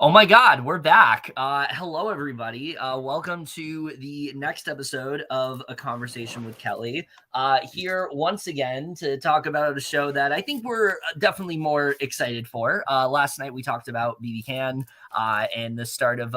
Oh my God, we're back. Hello, everybody. Welcome to the next episode of A Conversation with Kely. Here once again to talk about a show that I think we're definitely more excited for. Last night we talked about BB Can and the start of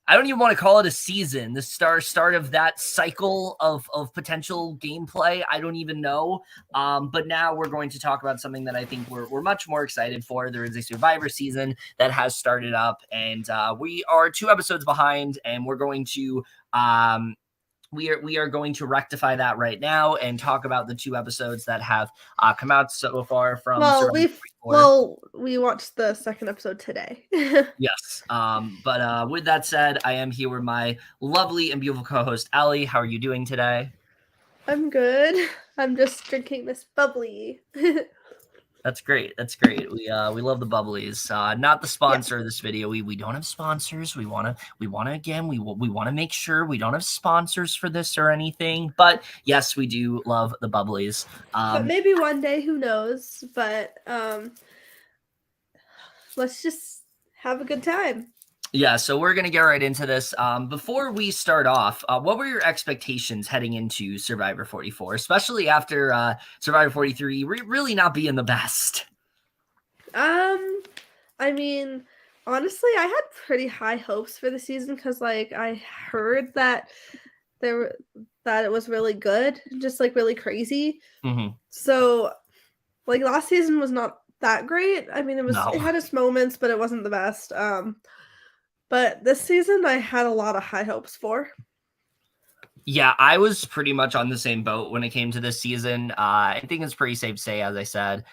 I don't even want to call it a season. The start of that cycle of potential gameplay. I don't even know. But now we're going to talk about something that I think we're much more excited for. There is a Survivor season that has started up, and we are 2 episodes behind, and we're going to we are going to rectify that right now and talk about the 2 episodes that have come out so far from Well, Survivor we've 44. well, we watched the second episode today. Yes. But with that said, I am here with my lovely and beautiful co-host, Allie. How are you doing today? I'm good. I'm just drinking this bubbly. That's great. That's great. We love the bubblies. Not the Yeah. sponsor of this video. We don't have sponsors. We wanna again. We want to make sure we don't have sponsors for this or anything. But yes, we do love the bubblies. But maybe one day, who knows? But let's just have a good time. Yeah, so we're going to get right into this. Before we start off, what were your expectations heading into Survivor 44, especially after Survivor 43 really not being the best? I mean, honestly, I had pretty high hopes for the season because, like, I heard that that it was really good, just like really crazy. Mm-hmm. So, like, last season was not that great. I mean, it had its moments, but it wasn't the best. But this season, I had a lot of high hopes for. Yeah, I was pretty much on the same boat when it came to this season. I think it's pretty safe to say, as I said,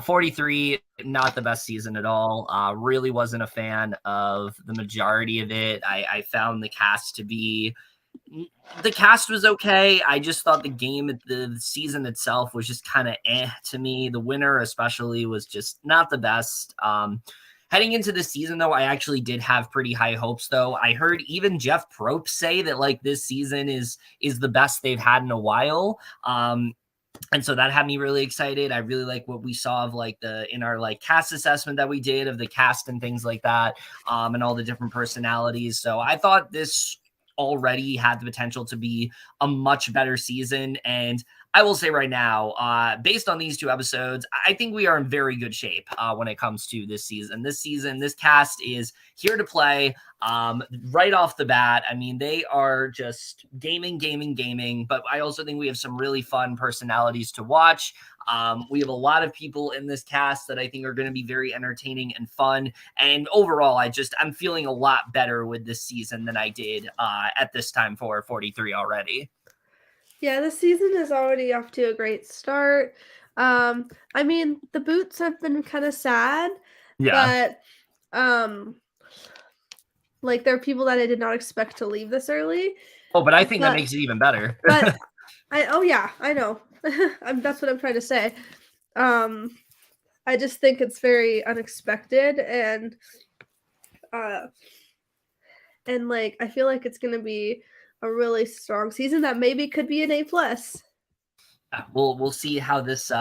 43, not the best season at all. Really wasn't a fan of the majority of it. I found the cast was okay. I just thought the season itself was just kind of to me. The winner especially was just not the best. Heading into the season, though, I actually did have pretty high hopes, though. I heard even Jeff Probst say that, like, this season is the best they've had in a while. And so that had me really excited. I really like what we saw of in our cast assessment that we did of the cast and things like that, and all the different personalities. So I thought this already had the potential to be a much better season. And I will say right now, based on these 2 episodes, I think we are in very good shape when it comes to this season. This cast is here to play right off the bat. I mean, they are just gaming. But I also think we have some really fun personalities to watch. We have a lot of people in this cast that I think are going to be very entertaining and fun. And overall, I'm feeling a lot better with this season than I did at this time for 43 already. Yeah, this season is already off to a great start. I mean, the boots have been kind of sad, Yeah. but like there are people that I did not expect to leave this early. Oh, but I think that makes it even better. But I know. That's what I'm trying to say. I just think it's very unexpected and like I feel like it's gonna be a really strong season that maybe could be an A+. We'll see how this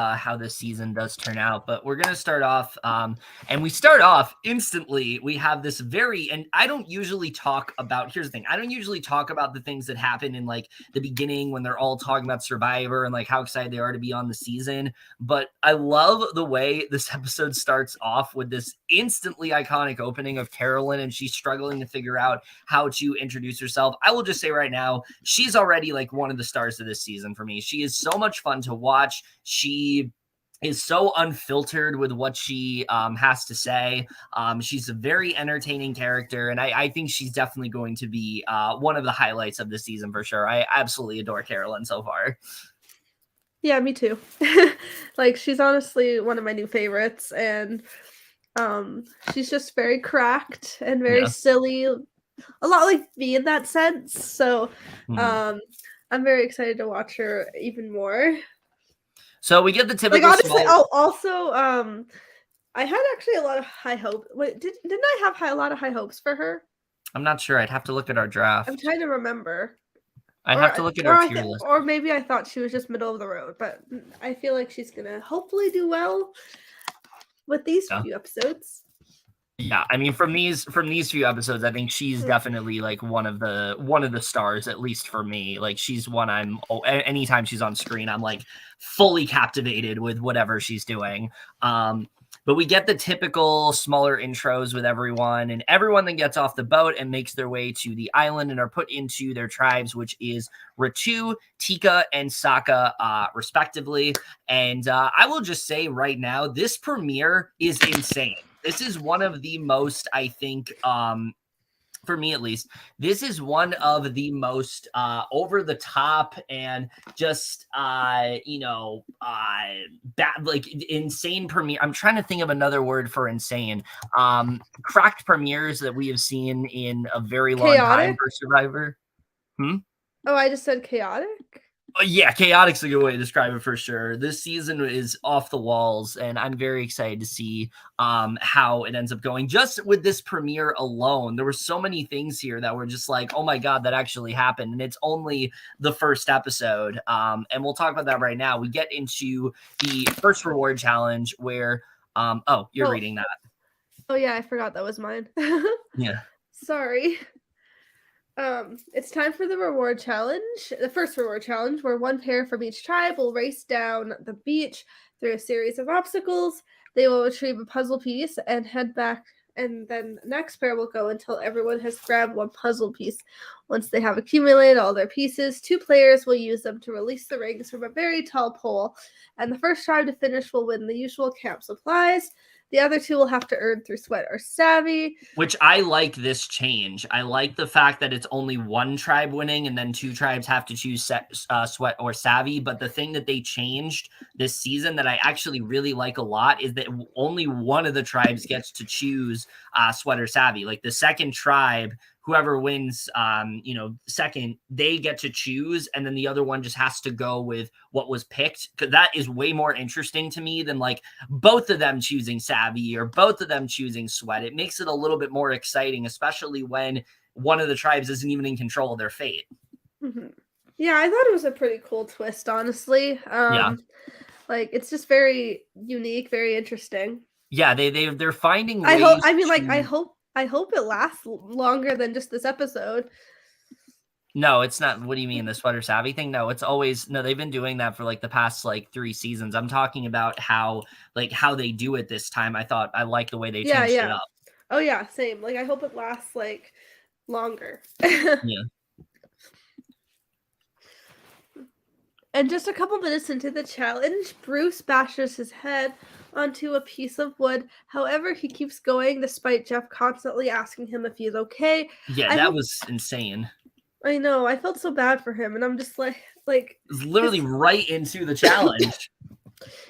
season does turn out, but we're gonna start off, and we start off instantly. We have this and I don't usually talk about. Here's the thing: I don't usually talk about the things that happen in like the beginning when they're all talking about Survivor and like how excited they are to be on the season. But I love the way this episode starts off with this instantly iconic opening of Carolyn, and she's struggling to figure out how to introduce herself. I will just say right now, she's already like one of the stars of this season for me. She is so much fun to watch. She is so unfiltered with what she has to say. She's a very entertaining character, and I think she's definitely going to be one of the highlights of the season for sure. I absolutely adore Carolyn so far. Yeah, me too. Like she's honestly one of my new favorites, and she's just very cracked and very silly, a lot like me in that sense. So I'm very excited to watch her even more. So we get the typical. Like honestly, also I had actually a lot of high hope. Wait, didn't I have a lot of high hopes for her? I'm not sure. I'd have to look at our draft. I'm trying to remember. I'd have to look at our tier list. Or maybe I thought she was just middle of the road, but I feel like she's gonna hopefully do well with these few episodes. Yeah, I mean, from these few episodes, I think she's definitely like one of the stars, at least for me. Like she's one anytime she's on screen, I'm like fully captivated with whatever she's doing. But we get the typical smaller intros with everyone, and everyone then gets off the boat and makes their way to the island and are put into their tribes, which is Ratu, Tika, and Sokka, respectively. And I will just say right now, this premiere is insane. This is one of the most, I think, for me at least, this is one of the most over the top and just bad, like insane premiere. I'm trying to think of another word for insane. Cracked premieres that we have seen in a very long time for Survivor. Oh, I just said chaotic? Yeah, chaotic's a good way to describe it for sure. This season is off the walls, and I'm very excited to see how it ends up going. Just with this premiere alone, there were so many things here that were just like, oh my God, that actually happened. And it's only the first episode. And we'll talk about that right now. We get into the first reward challenge where, you're reading that. Oh yeah, I forgot that was mine. Yeah. Sorry. It's time for the reward challenge, the first reward challenge, where one pair from each tribe will race down the beach through a series of obstacles. They will retrieve a puzzle piece and head back, and then the next pair will go until everyone has grabbed one puzzle piece. Once they have accumulated all their pieces, 2 players will use them to release the rings from a very tall pole, and the first tribe to finish will win the usual camp supplies. The other 2 will have to earn through sweat or savvy. Which I like this change. I like the fact that it's only one tribe winning and then 2 tribes have to choose sweat or savvy. But the thing that they changed this season that I actually really like a lot is that only one of the tribes gets to choose sweat or savvy. Like the second tribe, whoever wins, second, they get to choose, and then the other one just has to go with what was picked. Because that is way more interesting to me than like both of them choosing savvy or both of them choosing sweat. It makes it a little bit more exciting, especially when one of the tribes isn't even in control of their fate. Mm-hmm. Yeah, I thought it was a pretty cool twist, honestly. Yeah. Like it's just very unique, very interesting. Yeah, they're finding I ways. hope. I mean, like I hope it lasts longer than just this episode. No, it's not. What do you mean, the sweater savvy thing? No, it's always no. They've been doing that for like the past like 3 seasons. I'm talking about how they do it this time. I like the way they changed it up. Oh yeah, same. Like I hope it lasts like longer. Yeah. And just a couple minutes into the challenge, Bruce bashes his head onto a piece of wood. However, he keeps going despite Jeff constantly asking him if he's okay. Yeah, that was insane. I know. I felt so bad for him, and I'm just like it was literally right into the challenge.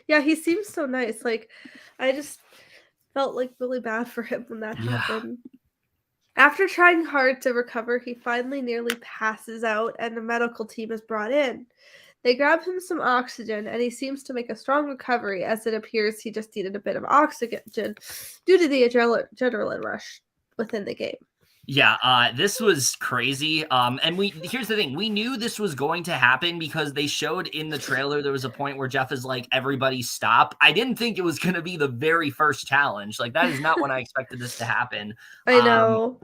Yeah, he seems so nice. Like, I just felt like really bad for him when that happened. After trying hard to recover, he finally nearly passes out, and the medical team is brought in. They grab him some oxygen, and he seems to make a strong recovery, as it appears he just needed a bit of oxygen due to the adrenaline rush within the game. Yeah, this was crazy. And here's the thing. We knew this was going to happen because they showed in the trailer there was a point where Jeff is like, everybody stop. I didn't think it was going to be the very first challenge. Like, that is not when I expected this to happen. I know.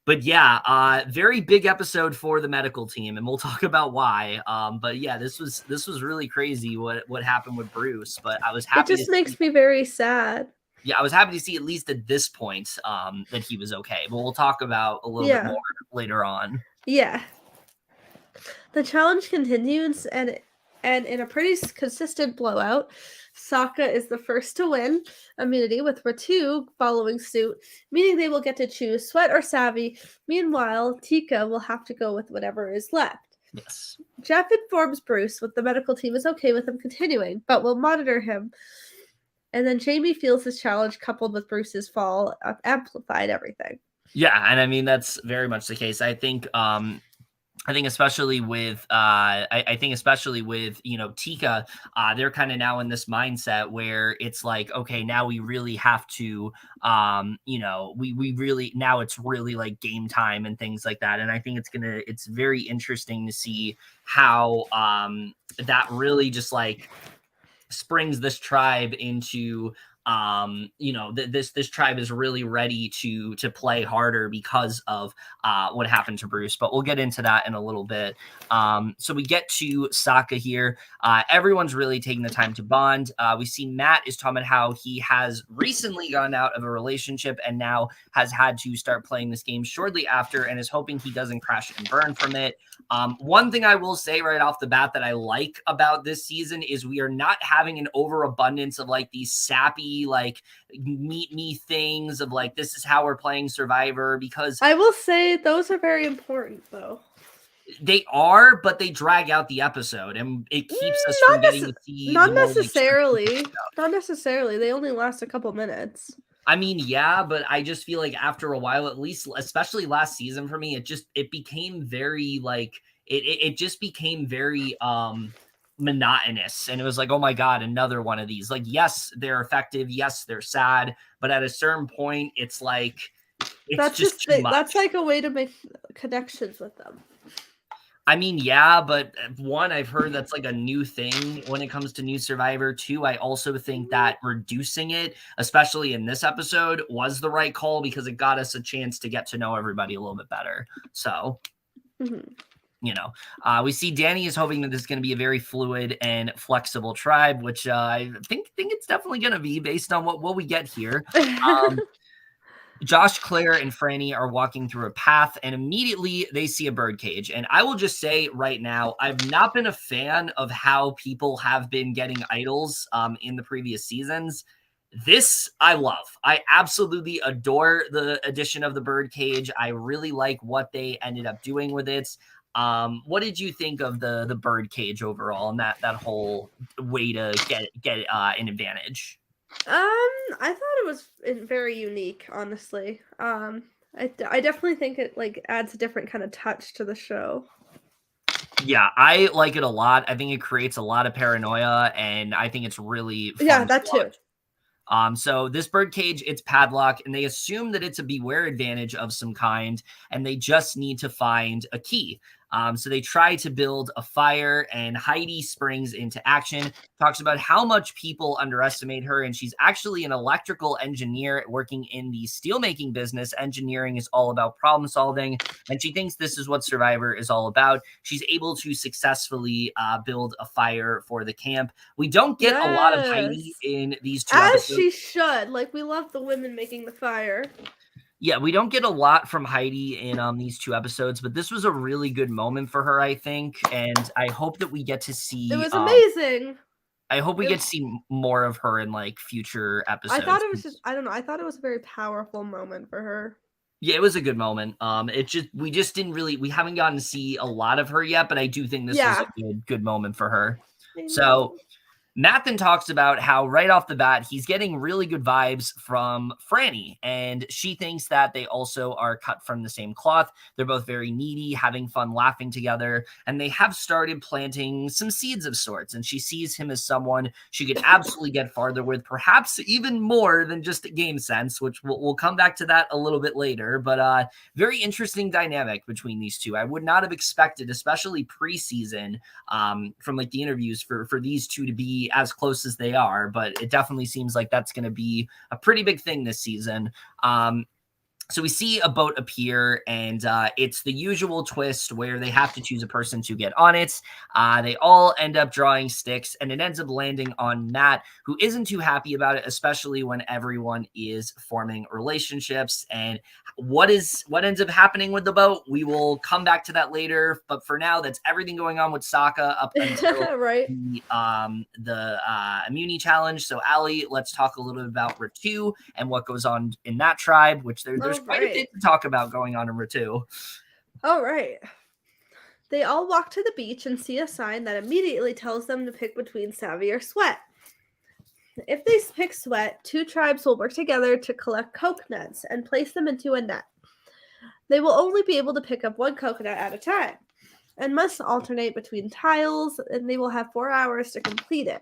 But yeah, very big episode for the medical team, and we'll talk about why. But yeah, this was really crazy what happened with Bruce. But I was happy. It just makes me very sad. Yeah, I was happy to see at least at this point that he was okay. But we'll talk about a little bit more later on. Yeah. The challenge continues, and in a pretty consistent blowout, Sokka is the first to win immunity, with Ratu following suit, meaning they will get to choose sweat or savvy. Meanwhile, Tika will have to go with whatever is left. Yes. Jeff informs Bruce the medical team is okay with him continuing, but will monitor him. And then Jamie feels his challenge coupled with Bruce's fall amplified everything. Yeah, and I mean that's very much the case. I think especially with Tika, they're kind of now in this mindset where it's like, okay, now we really have to we really, now it's really like game time and things like that. And I think it's very interesting to see how that really just like springs this tribe into this tribe is really ready to play harder because of what happened to Bruce. But we'll get into that in a little bit. So we get to Sokka here. Everyone's really taking the time to bond. We see Matt is talking about how he has recently gotten out of a relationship and now has had to start playing this game shortly after, and is hoping he doesn't crash and burn from it. One thing I will say right off the bat that I like about this season is we are not having an overabundance of like these sappy, like meet me things of like, this is how we're playing Survivor, because I will say those are very important though. They are, but they drag out the episode and it keeps us from getting to see not necessarily. Not necessarily. They only last a couple minutes. I mean, yeah, but I just feel like after a while, at least, especially last season for me, it became very like it just became very monotonous, and it was like, oh my god, another one of these. Like, yes, they're effective, yes, they're sad, but at a certain point, it's like that's just too much. That's like a way to make connections with them. I mean, yeah, but one, I've heard that's like a new thing when it comes to new Survivor. Two, I also think that reducing it, especially in this episode, was the right call because it got us a chance to get to know everybody a little bit better. So, we see Danny is hoping that this is going to be a very fluid and flexible tribe, which I think it's definitely going to be based on what we get here. Josh, Claire, and Franny are walking through a path, and immediately they see a birdcage. And I will just say right now, I've not been a fan of how people have been getting idols in the previous seasons. This I love. I absolutely adore the addition of the birdcage. I really like what they ended up doing with it. What did you think of the birdcage overall and that whole way to get an advantage? I thought it was very unique, honestly. I definitely think it like adds a different kind of touch to the show. Yeah, I like it a lot. I think it creates a lot of paranoia, and I think it's really fun. Yeah, that too. So this birdcage, it's padlock, and they assume that it's a beware advantage of some kind, and they just need to find a key. So they try to build a fire, and Heidi springs into action, talks about how much people underestimate her, and she's actually an electrical engineer working in the steelmaking business. Engineering is all about problem solving, and she thinks this is what Survivor is all about. She's able to successfully build a fire for the camp. We don't get a lot of Heidi in these two episodes. As she should. Like, we love the women making the fire. Yeah, we don't get a lot from Heidi in these two episodes, but this was a really good moment for her, I think, and I hope that we get to see. It was amazing. I hope we get to see more of her in like future episodes. I thought it was just, I don't know, I thought it was a very powerful moment for her. Yeah, it was a good moment. We just didn't really, we haven't gotten to see a lot of her yet, but I do think this was a good moment for her. So Matt then talks about how right off the bat, he's getting really good vibes from Franny, and she thinks that they also are cut from the same cloth. They're both very needy, having fun, laughing together, and they have started planting some seeds of sorts, and she sees him as someone she could absolutely get farther with, perhaps even more than just a game sense, which we'll come back to that a little bit later, but very interesting dynamic between these two. I would not have expected, especially preseason, from like the interviews for these two to be as close as they are, but it definitely seems like that's going to be a pretty big thing this season. So we see a boat appear, and it's the usual twist where they have to choose a person to get on it. They all end up drawing sticks, and it ends up landing on Matt, who isn't too happy about it, especially when everyone is forming relationships. And what ends up happening with the boat, we will come back to that later. But for now, that's everything going on with Sokka up until the immunity challenge. So Ali, let's talk a little bit about Ratu and what goes on in that tribe, which there's quite a bit to talk about going on in Ratu. All right. They all walk to the beach and see a sign that immediately tells them to pick between Savvy or Sweat. If they pick Sweat, two tribes will work together to collect coconuts and place them into a net. They will only be able to pick up one coconut at a time and must alternate between tiles, and they will have 4 hours to complete it.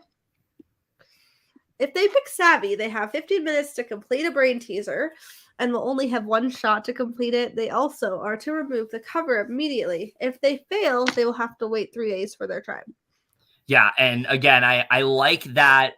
If they pick Savvy, they have 15 minutes to complete a brain teaser and will only have one shot to complete it. They also are to remove the cover immediately. If they fail, they will have to wait 3 days for their tribe. Yeah, and again, I like that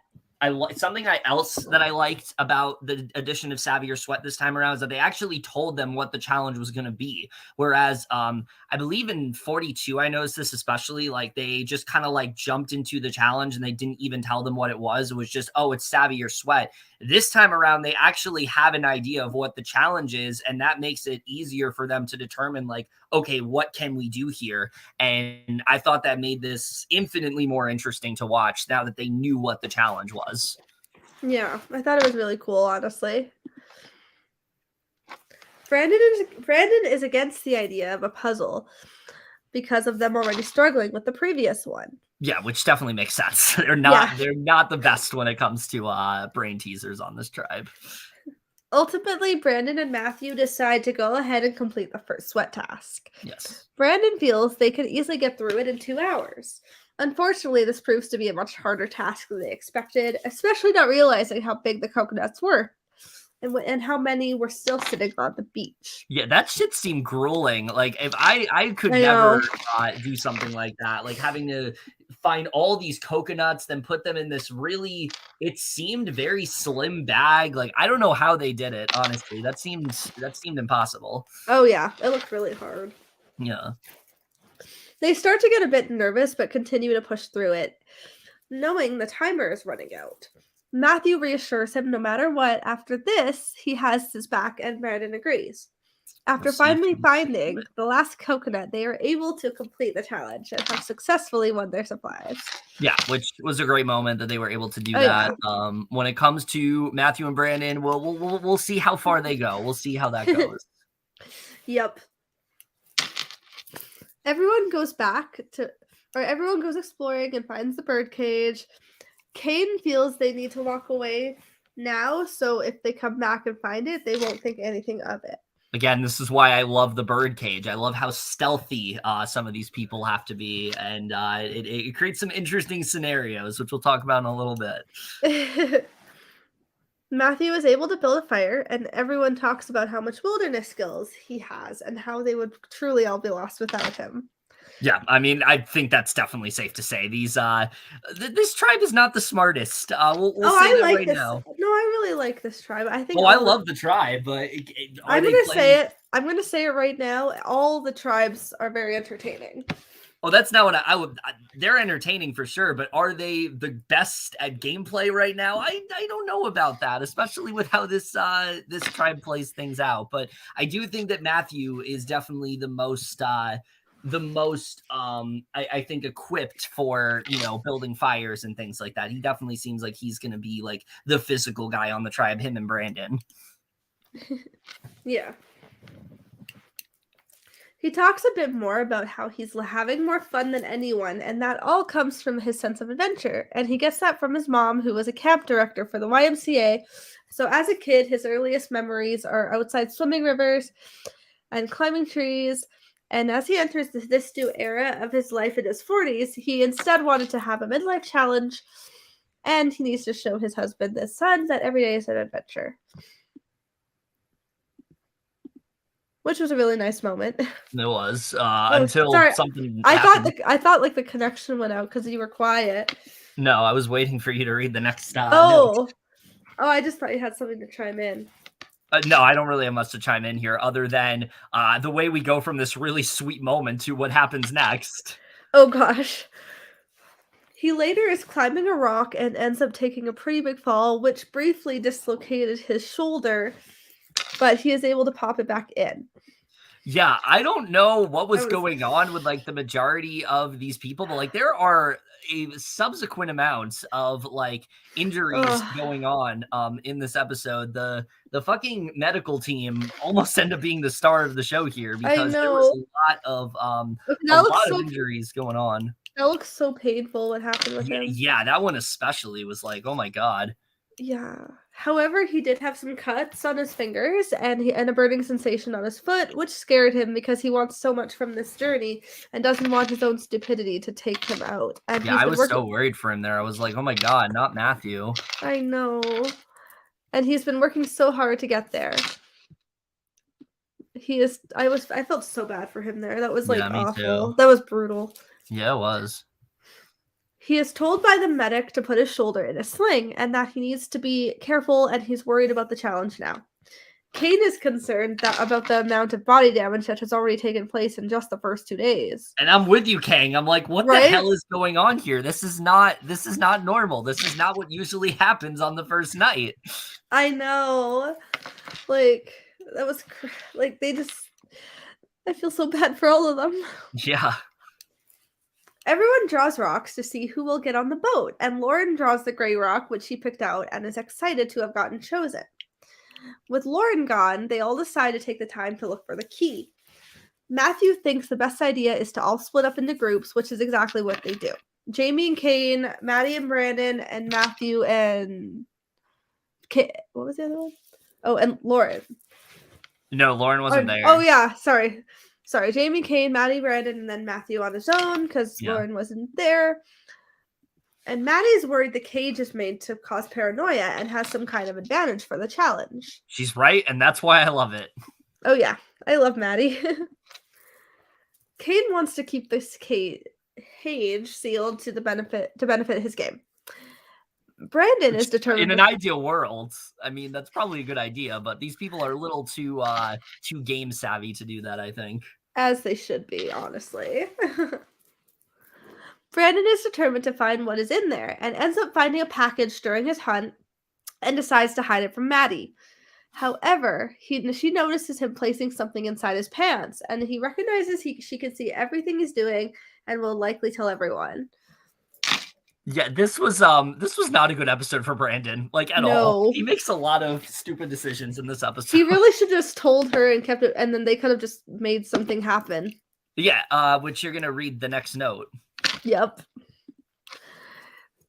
something else that I liked about the addition of Savvy or Sweat this time around is that they actually told them what the challenge was going to be. Whereas I believe in 42, I noticed this especially, like they just kind of like jumped into the challenge and they didn't even tell them what it was. It was just, oh, it's Savvy or Sweat. This time around, they actually have an idea of what the challenge is, and that makes it easier for them to determine, like, okay, what can we do here? And I thought that made this infinitely more interesting to watch now that they knew what the challenge was. Yeah, I thought it was really cool, honestly. Brandon is against the idea of a puzzle because of them already struggling with the previous one. Yeah, which definitely makes sense. They're not the best when it comes to brain teasers on this tribe. Ultimately, Brandon and Matthew decide to go ahead and complete the first sweat task. Yes. Brandon feels they could easily get through it in 2 hours. Unfortunately, this proves to be a much harder task than they expected, especially not realizing how big the coconuts were and how many were still sitting on the beach. Yeah, that shit seemed grueling. Like, if I could never do something like that, like having to find all these coconuts, then put them in this really, it seemed very slim bag. Like, I don't know how they did it, honestly. That seemed impossible. Oh yeah, it looked really hard. Yeah. They start to get a bit nervous, but continue to push through it, knowing the timer is running out. Matthew reassures him no matter what, after this, he has his back, and Brandon agrees. After finally finding the last coconut, they are able to complete the challenge and have successfully won their supplies. Yeah, which was a great moment that they were able to do that. Yeah. When it comes to Matthew and Brandon, we'll see how far they go. We'll see how that goes. Yep. Everyone goes exploring and finds the birdcage. Kane feels they need to walk away now, so if they come back and find it, they won't think anything of it. Again, this is why I love the birdcage. I love how stealthy some of these people have to be, and it creates some interesting scenarios, which we'll talk about in a little bit. Matthew is able to build a fire, and everyone talks about how much wilderness skills he has and how they would truly all be lost without him. Yeah, I mean, I think that's definitely safe to say. These this tribe is not the smartest. We'll say that right now. No, I really like this tribe. I think. Oh, I love the tribe, but I'm gonna say it. I'm gonna say it right now. All the tribes are very entertaining. Oh, that's not what I would. They're entertaining for sure, but are they the best at gameplay right now? I don't know about that, especially with how this tribe plays things out. But I do think that Matthew is definitely the most I think equipped for, building fires and things like that. He definitely seems like he's going to be like the physical guy on the tribe, him and Brandon. Yeah. He talks a bit more about how he's having more fun than anyone, and that all comes from his sense of adventure. And he gets that from his mom, who was a camp director for the YMCA. So as a kid, his earliest memories are outside swimming rivers and climbing trees. And as he enters this new era of his life in his 40s, he instead wanted to have a midlife challenge, and he needs to show his husband and son that every day is an adventure. Which was a really nice moment. It was until something. I thought like the connection went out because you were quiet. No, I was waiting for you to read the next. Note. I just thought you had something to chime in. No, I don't really have much to chime in here, other than the way we go from this really sweet moment to what happens next. Oh gosh. He later is climbing a rock and ends up taking a pretty big fall, which briefly dislocated his shoulder, but he is able to pop it back in. Yeah, I don't know what was going on with like the majority of these people, but like there are a subsequent amounts of like injuries going on in this episode. The fucking medical team almost end up being the star of the show here because there was a lot of injuries going on. That looks so painful what happened with him. Yeah, that one especially was like, oh my god. Yeah. However, he did have some cuts on his fingers and a burning sensation on his foot, which scared him because he wants so much from this journey and doesn't want his own stupidity to take him out. And yeah, I was so worried for him there. I was like, oh my god, not Matthew. I know. And he's been working so hard to get there. I felt so bad for him there. That was like awful. Too. That was brutal. Yeah, it was. He is told by the medic to put his shoulder in a sling and that he needs to be careful and he's worried about the challenge now. Kane is concerned about the amount of body damage that has already taken place in just the first 2 days. And I'm with you, Kang. I'm like, what the hell is going on here? This is not normal. This is not what usually happens on the first night. I know. Like, that was like they just I feel so bad for all of them. Yeah. Everyone draws rocks to see who will get on the boat, and Lauren draws the gray rock, which she picked out, and is excited to have gotten chosen. With Lauren gone, they all decide to take the time to look for the key. Matthew thinks the best idea is to all split up into groups, which is exactly what they do. Jamie and Kane, Maddie and Brandon, and Matthew and what was the other one? Oh, and Lauren. No, Lauren wasn't there. Oh yeah, sorry. Jamie, Kane, Maddie, Brandon, and then Matthew on his own because Lauren wasn't there. And Maddie's worried the cage is made to cause paranoia and has some kind of advantage for the challenge. She's right, and that's why I love it. Oh yeah, I love Maddie. Kane wants to keep this cage sealed to benefit his game. Brandon is determined. In an ideal world, I mean, that's probably a good idea, but these people are a little too game savvy to do that, I think. As they should be, honestly. Brandon is determined to find what is in there and ends up finding a package during his hunt and decides to hide it from Maddie. However, she notices him placing something inside his pants, and he recognizes she can see everything he's doing and will likely tell everyone. Yeah, this was not a good episode for Brandon, like at all. He makes a lot of stupid decisions in this episode. He really should have just told her and kept it, and then they could have just made something happen. Yeah, which you're gonna read the next note. Yep.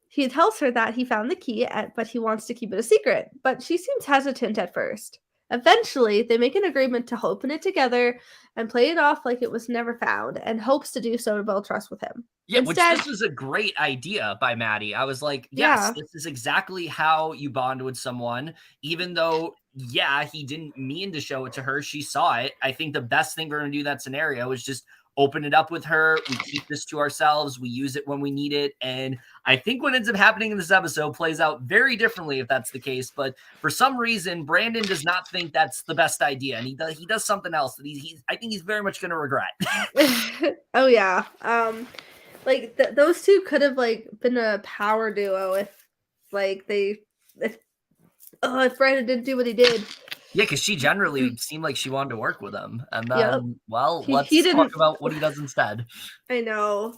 He tells her that he found the key, but he wants to keep it a secret. But she seems hesitant at first. Eventually, they make an agreement to open it together and play it off like it was never found, and hopes to do so to build trust with him. Yeah, instead, which this was a great idea by Maddie. I was like, yes, this is exactly how you bond with someone. Even though, he didn't mean to show it to her. She saw it. I think the best thing for her to do that scenario is just open it up with her. We keep this to ourselves. We use it when we need it. And I think what ends up happening in this episode plays out very differently if that's the case. But for some reason, Brandon does not think that's the best idea. And he does something else that I think he's very much going to regret. Oh, yeah. Like those two could have like been a power duo if Brandon didn't do what he did. Yeah, because she generally seemed like she wanted to work with him. And then, let's talk about what he does instead. I know.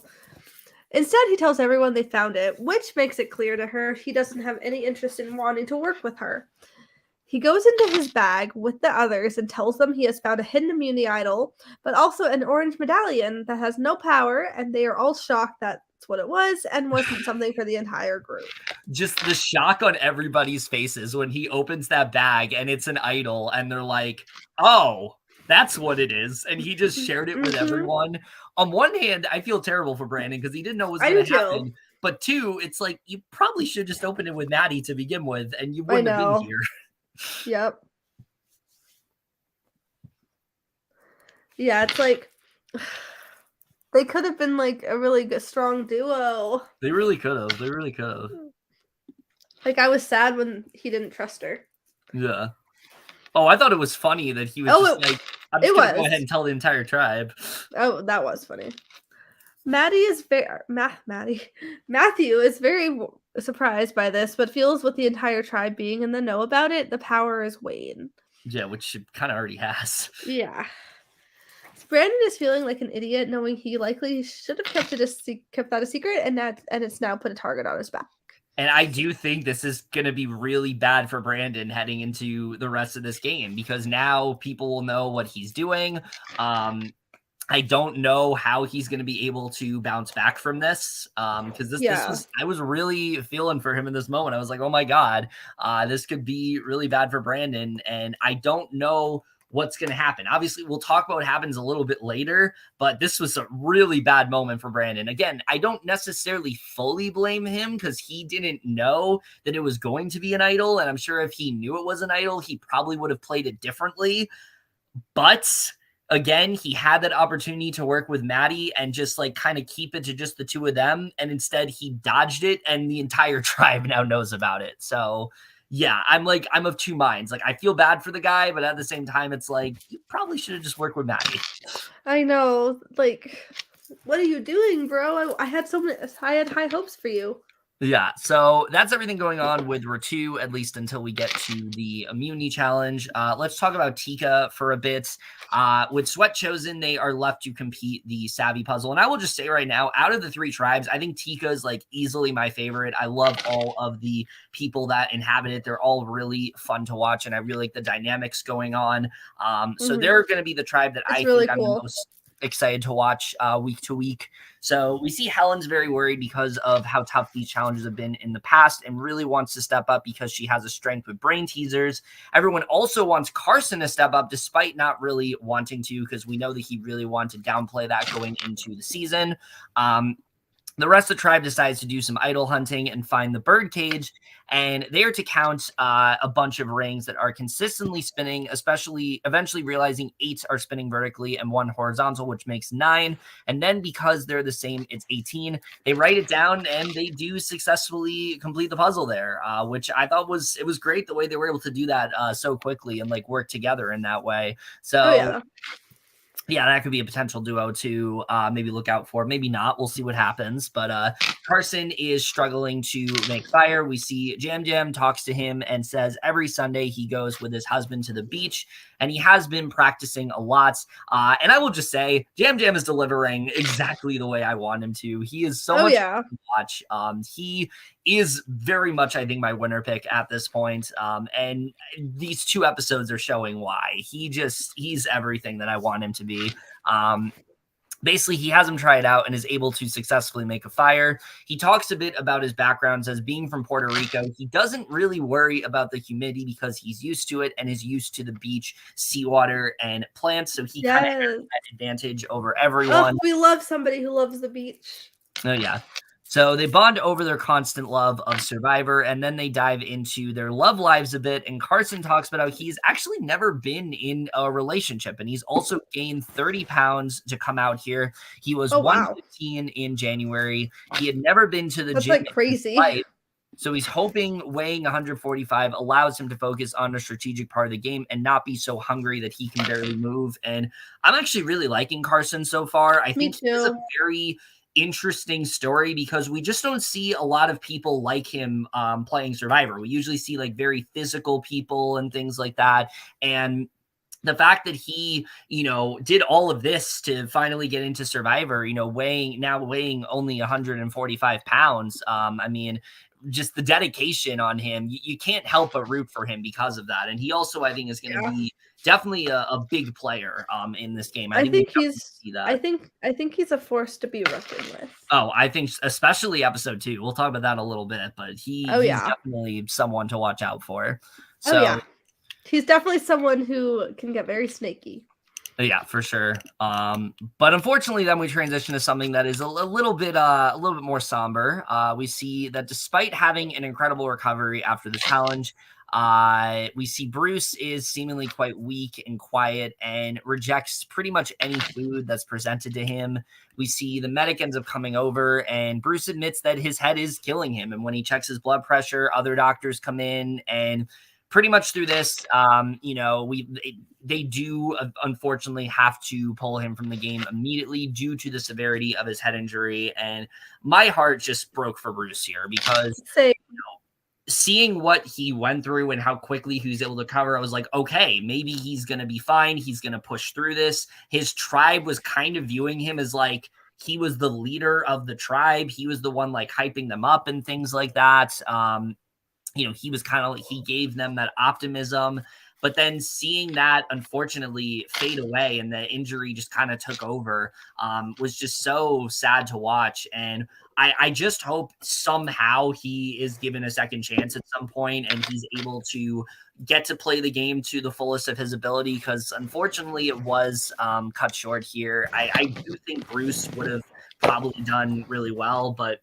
Instead, he tells everyone they found it, which makes it clear to her he doesn't have any interest in wanting to work with her. He goes into his bag with the others and tells them he has found a hidden immunity idol, but also an orange medallion that has no power, and they are all shocked that's what it was and wasn't something for the entire group. Just the shock on everybody's faces when he opens that bag and it's an idol, and they're like, oh, that's what it is. And he just shared it with everyone. On one hand, I feel terrible for Brandon because he didn't know what was going to happen. But two, it's like, you probably should just open it with Maddie to begin with, and you wouldn't have been here. Yep. Yeah, it's like they could have been like a really good, strong duo. They really could have. Like, I was sad when he didn't trust her. Yeah. Oh, I thought it was funny that he was just like, I'm just going to go ahead and tell the entire tribe. Oh, that was funny. Matthew is very surprised by this, but feels with the entire tribe being in the know about it, the power is Wayne. Yeah, which it kind of already has. Yeah. Brandon is feeling like an idiot, knowing he likely should have kept that a secret, and it's now put a target on his back. And I do think this is going to be really bad for Brandon heading into the rest of this game, because now people will know what he's doing. I don't know how he's going to be able to bounce back from this. Because I was really feeling for him in this moment. I was like, oh my God, this could be really bad for Brandon. And I don't know what's going to happen. Obviously, we'll talk about what happens a little bit later, but this was a really bad moment for Brandon. Again, I don't necessarily fully blame him because he didn't know that it was going to be an idol. And I'm sure if he knew it was an idol, he probably would have played it differently. But again, he had that opportunity to work with Maddie and just like kind of keep it to just the two of them. And instead he dodged it and the entire tribe now knows about it. So yeah, I'm of two minds. Like I feel bad for the guy, but at the same time, it's like you probably should have just worked with Maddie. I know. Like, what are you doing, bro? I had I had high hopes for you. Yeah, so that's everything going on with Ratu, at least until we get to the immunity challenge. Let's talk about Tika for a bit. With Sweat chosen, they are left to compete the Savvy puzzle. And I will just say right now, out of the three tribes, I think Tika is like easily my favorite. I love all of the people that inhabit it. They're all really fun to watch, and I really like the dynamics going on. So they're going to be the tribe that It's I really think I'm the most excited to watch week to week. So we see Helen's very worried because of how tough these challenges have been in the past and really wants to step up because she has a strength with brain teasers. Everyone also wants Carson to step up despite not really wanting to, because we know that he really wanted to downplay that going into the season. The rest of the tribe decides to do some idol hunting and find the bird cage, and they are to count a bunch of rings that are consistently spinning, especially eventually realizing 8 are spinning vertically and 1 horizontal, which makes 9. And then because they're the same, it's 18. They write it down and they do successfully complete the puzzle there, which I thought was great the way they were able to do that so quickly and like work together in that way. So yeah, that could be a potential duo to maybe look out for. Maybe not. We'll see what happens. But Carson is struggling to make fire. We see Jam Jam talks to him and says every Sunday he goes with his husband to the beach, and he has been practicing a lot. And I will just say, Jam Jam is delivering exactly the way I want him to. He is so much fun to watch. He is very much, I think, my winner pick at this point. And these 2 episodes are showing why. He's everything that I want him to be. Basically, he has him try it out and is able to successfully make a fire. He talks a bit about his background, says being from Puerto Rico, he doesn't really worry about the humidity because he's used to it and is used to the beach, seawater, and plants. So he kind of has that advantage over everyone. Oh, we love somebody who loves the beach. Oh, yeah. So they bond over their constant love of Survivor, and then they dive into their love lives a bit. And Carson talks about how he's actually never been in a relationship, and he's also gained 30 pounds to come out here. He was 115 in January. He had never been to the gym. That's like crazy. So he's hoping weighing 145 allows him to focus on a strategic part of the game and not be so hungry that he can barely move. And I'm actually really liking Carson so far. I think he's a very interesting story because we just don't see a lot of people like him playing Survivor. We usually see like very physical people and things like that. And the fact that he, did all of this to finally get into Survivor, weighing only 145 pounds. I mean, just the dedication on him, you can't help but root for him because of that. And he also, I think, is going to be definitely a big player in this game. I think he's a force to be reckoned with. Oh, I think especially episode 2. We'll talk about that a little bit, but he's definitely someone to watch out for. So he's definitely someone who can get very snaky. Yeah, for sure. But unfortunately, then we transition to something that is a little bit more somber. We see that despite having an incredible recovery after the challenge, we see Bruce is seemingly quite weak and quiet and rejects pretty much any food that's presented to him. We see the medic ends up coming over, and Bruce admits that his head is killing him. And when he checks his blood pressure, other doctors come in, and pretty much through this, they do unfortunately have to pull him from the game immediately due to the severity of his head injury. And my heart just broke for Bruce here because seeing what he went through and how quickly he was able to cover, I was like, okay, maybe he's going to be fine. He's going to push through this. His tribe was kind of viewing him as like he was the leader of the tribe. He was the one like hyping them up and things like that. He was kind of like, he gave them that optimism, but then seeing that unfortunately fade away and the injury just kind of took over was just so sad to watch. And I just hope somehow he is given a second chance at some point and he's able to get to play the game to the fullest of his ability, because unfortunately it was cut short here. I do think Bruce would have probably done really well, but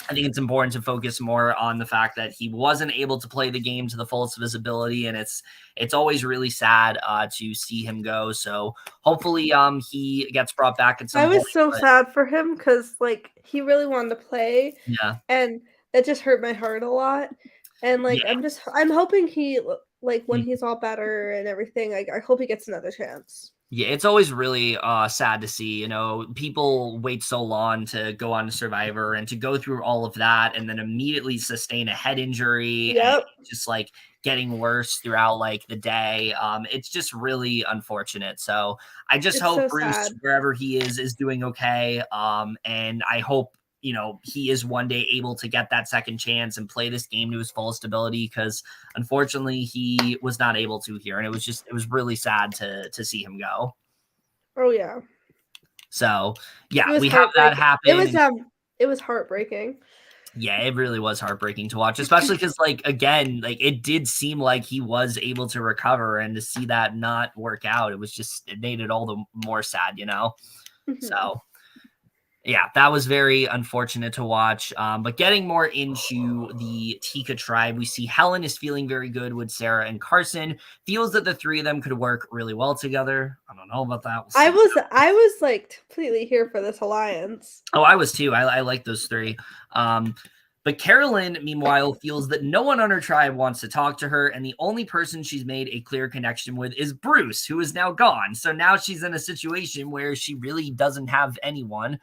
I think it's important to focus more on the fact that he wasn't able to play the game to the fullest of his ability, and it's always really sad to see him go. So hopefully he gets brought back at some I point. was so But sad for him because like he really wanted to play, yeah, and that just hurt my heart a lot. And like yeah. I'm hoping he like when he's all better and everything. I hope he gets another chance. Yeah, it's always really sad to see, you know, people wait so long to go on to Survivor and to go through all of that and then immediately sustain a head injury and Yep, just like getting worse throughout like the day. It's just really unfortunate. So I just it's hope so Bruce, sad. wherever he is doing okay. And I hope, you know, he is one day able to get that second chance and play this game to his fullest ability, because unfortunately he was not able to here, and it was really sad to see him go. Oh yeah, So yeah, it was we have that heartbreaking. happen, and It was heartbreaking. yeah, it really was heartbreaking to watch, especially because like again, like it did seem like he was able to recover, and to see that not work out, it made it all the more sad, you know. Mhm. So yeah, that was very unfortunate to watch. But getting more into the Tika tribe, we see Helen is feeling very good with Sarah and Carson, feels that the three of them could work really well together. I don't know about that. We'll see. I was like completely here for this alliance. Oh, I was too. I like those three. Um, but Carolyn, meanwhile, feels that no one on her tribe wants to talk to her, and the only person she's made a clear connection with is Bruce, who is now gone. So now she's in a situation where she really doesn't have anyone.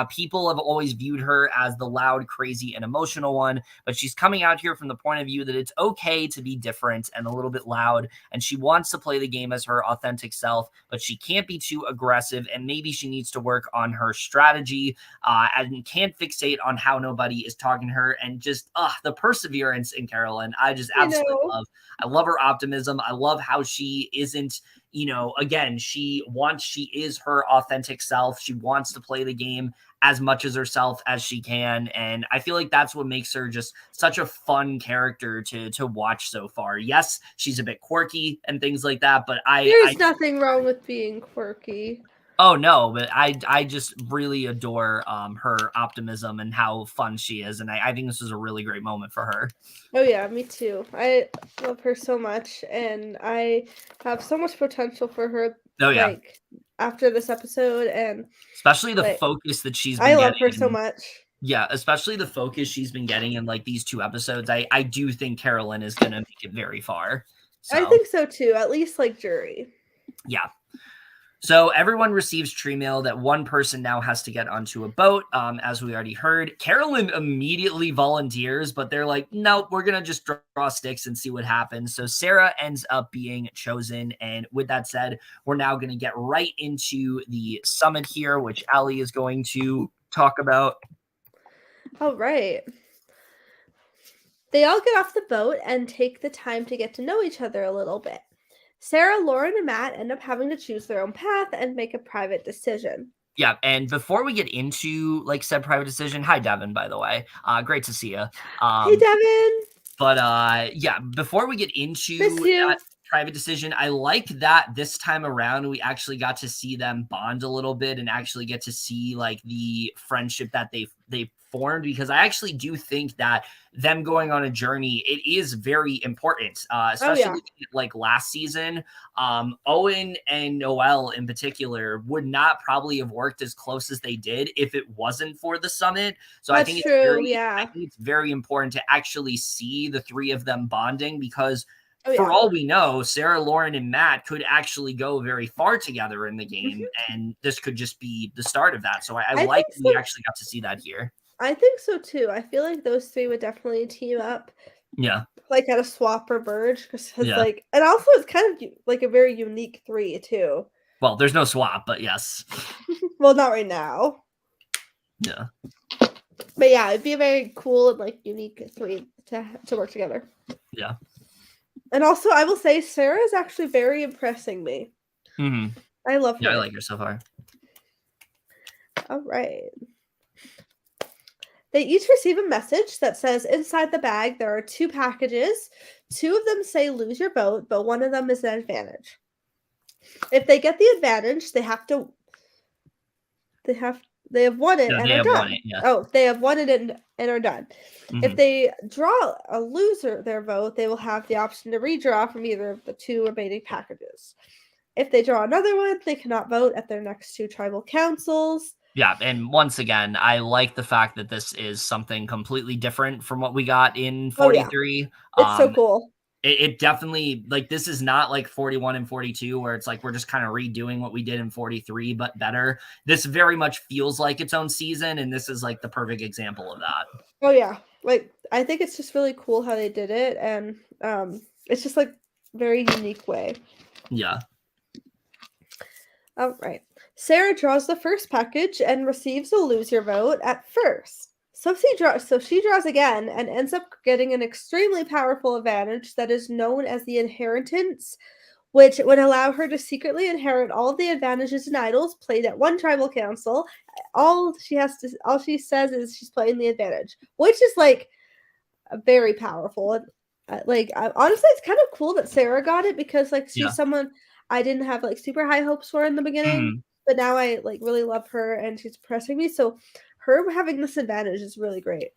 People have always viewed her as the loud, crazy, and emotional one, but she's coming out here from the point of view that it's okay to be different and a little bit loud, and she wants to play the game as her authentic self, but she can't be too aggressive, and maybe she needs to work on her strategy and can't fixate on how nobody is talking to her, and just the perseverance in Carolyn, I just You absolutely know, love. I love her optimism. I love how she isn't, you know, again, she is her authentic self. She wants to play the game as much as herself as she can, and I feel like that's what makes her just such a fun character to watch so far. Yes, she's a bit quirky and things like that, but there's nothing wrong with being quirky. oh no, but I just really adore her optimism and how fun she is, and I think this is a really great moment for her. Oh yeah, me too. I love her so much, and I have so much potential for her. Oh yeah, Like after this episode, and especially the like focus that she's I been love getting. her so much. Yeah, especially the focus she's been getting in like these two episodes. I do think Carolyn is gonna make it very far. I So think so too. At least like jury. yeah. So everyone receives tree mail that one person now has to get onto a boat, as we already heard. Carolyn immediately volunteers, but they're like, nope, we're going to just draw sticks and see what happens. So Sarah ends up being chosen. And with that said, we're now going to get right into the summit here, which Aly is going to talk about. All right. They all get off the boat and take the time to get to know each other a little bit. Sarah, Lauren, and Matt end up having to choose their own path and make a private decision. Yeah, and before we get into like said private decision, hi Devin, by the way, great to see you. Hey, Devin. But yeah, before we get into Miss you. that private decision, I like that this time around we actually got to see them bond a little bit and actually get to see like the friendship that they formed, because I actually do think that them going on a journey, it is very important, especially Oh, yeah. like last season. Owen and Noelle in particular would not probably have worked as close as they did if it wasn't for the summit. So That's true. Yeah. I think it's very important to actually see the three of them bonding, because Oh, for yeah. all we know, Sarah, Lauren, and Matt could actually go very far together in the game, Mhm. and this could just be the start of that. So I I like think that we so. actually got to see that here. I think so too. I feel like those three would definitely team up, Yeah, like at a swap or merge, because yeah. like, and also it's kind of like a very unique three too. Well, there's no swap, but yes. Well, not right now, Yeah. but yeah, it'd be a very cool and like unique three to work together. Yeah. And also, I will say Sarah is actually very impressing me. Mm-hmm. I love her. Yeah, I like her so far. All right. They each receive a message that says inside the bag there are 2 packages. 2 of them say lose your boat, but one of them is an advantage. If they get the advantage, they have They have won it No, and they are have won done. it. Yeah. Oh, they have won it and are done. If Mhm. they draw a loser their vote, they will have the option to redraw from either of the 2 remaining packages. If they draw another one, they cannot vote at their next 2 tribal councils. Yeah, and once again, I like the fact that this is something completely different from what we got in Oh, yeah. 43. It's so cool. It definitely, like, this is not like 41 and 42 where it's like we're just kind of redoing what we did in 43 but better. This very much feels like its own season, and this is like the perfect example of that. Oh, yeah. Like, I think it's just really cool how they did it, and, it's just, like, very unique way. Yeah. All right. Sarah draws the first package and receives a lose your vote at first. So she draws again and ends up getting an extremely powerful advantage that is known as the inheritance, which would allow her to secretly inherit all of the advantages and idols played at one tribal council. All she says is she's playing the advantage, which is like very powerful. And honestly, it's kind of cool that Sarah got it because like Yeah. she's someone I didn't have like super high hopes for in the beginning, Mhm. but now I like really love her and she's impressing me. So her having this advantage is really great.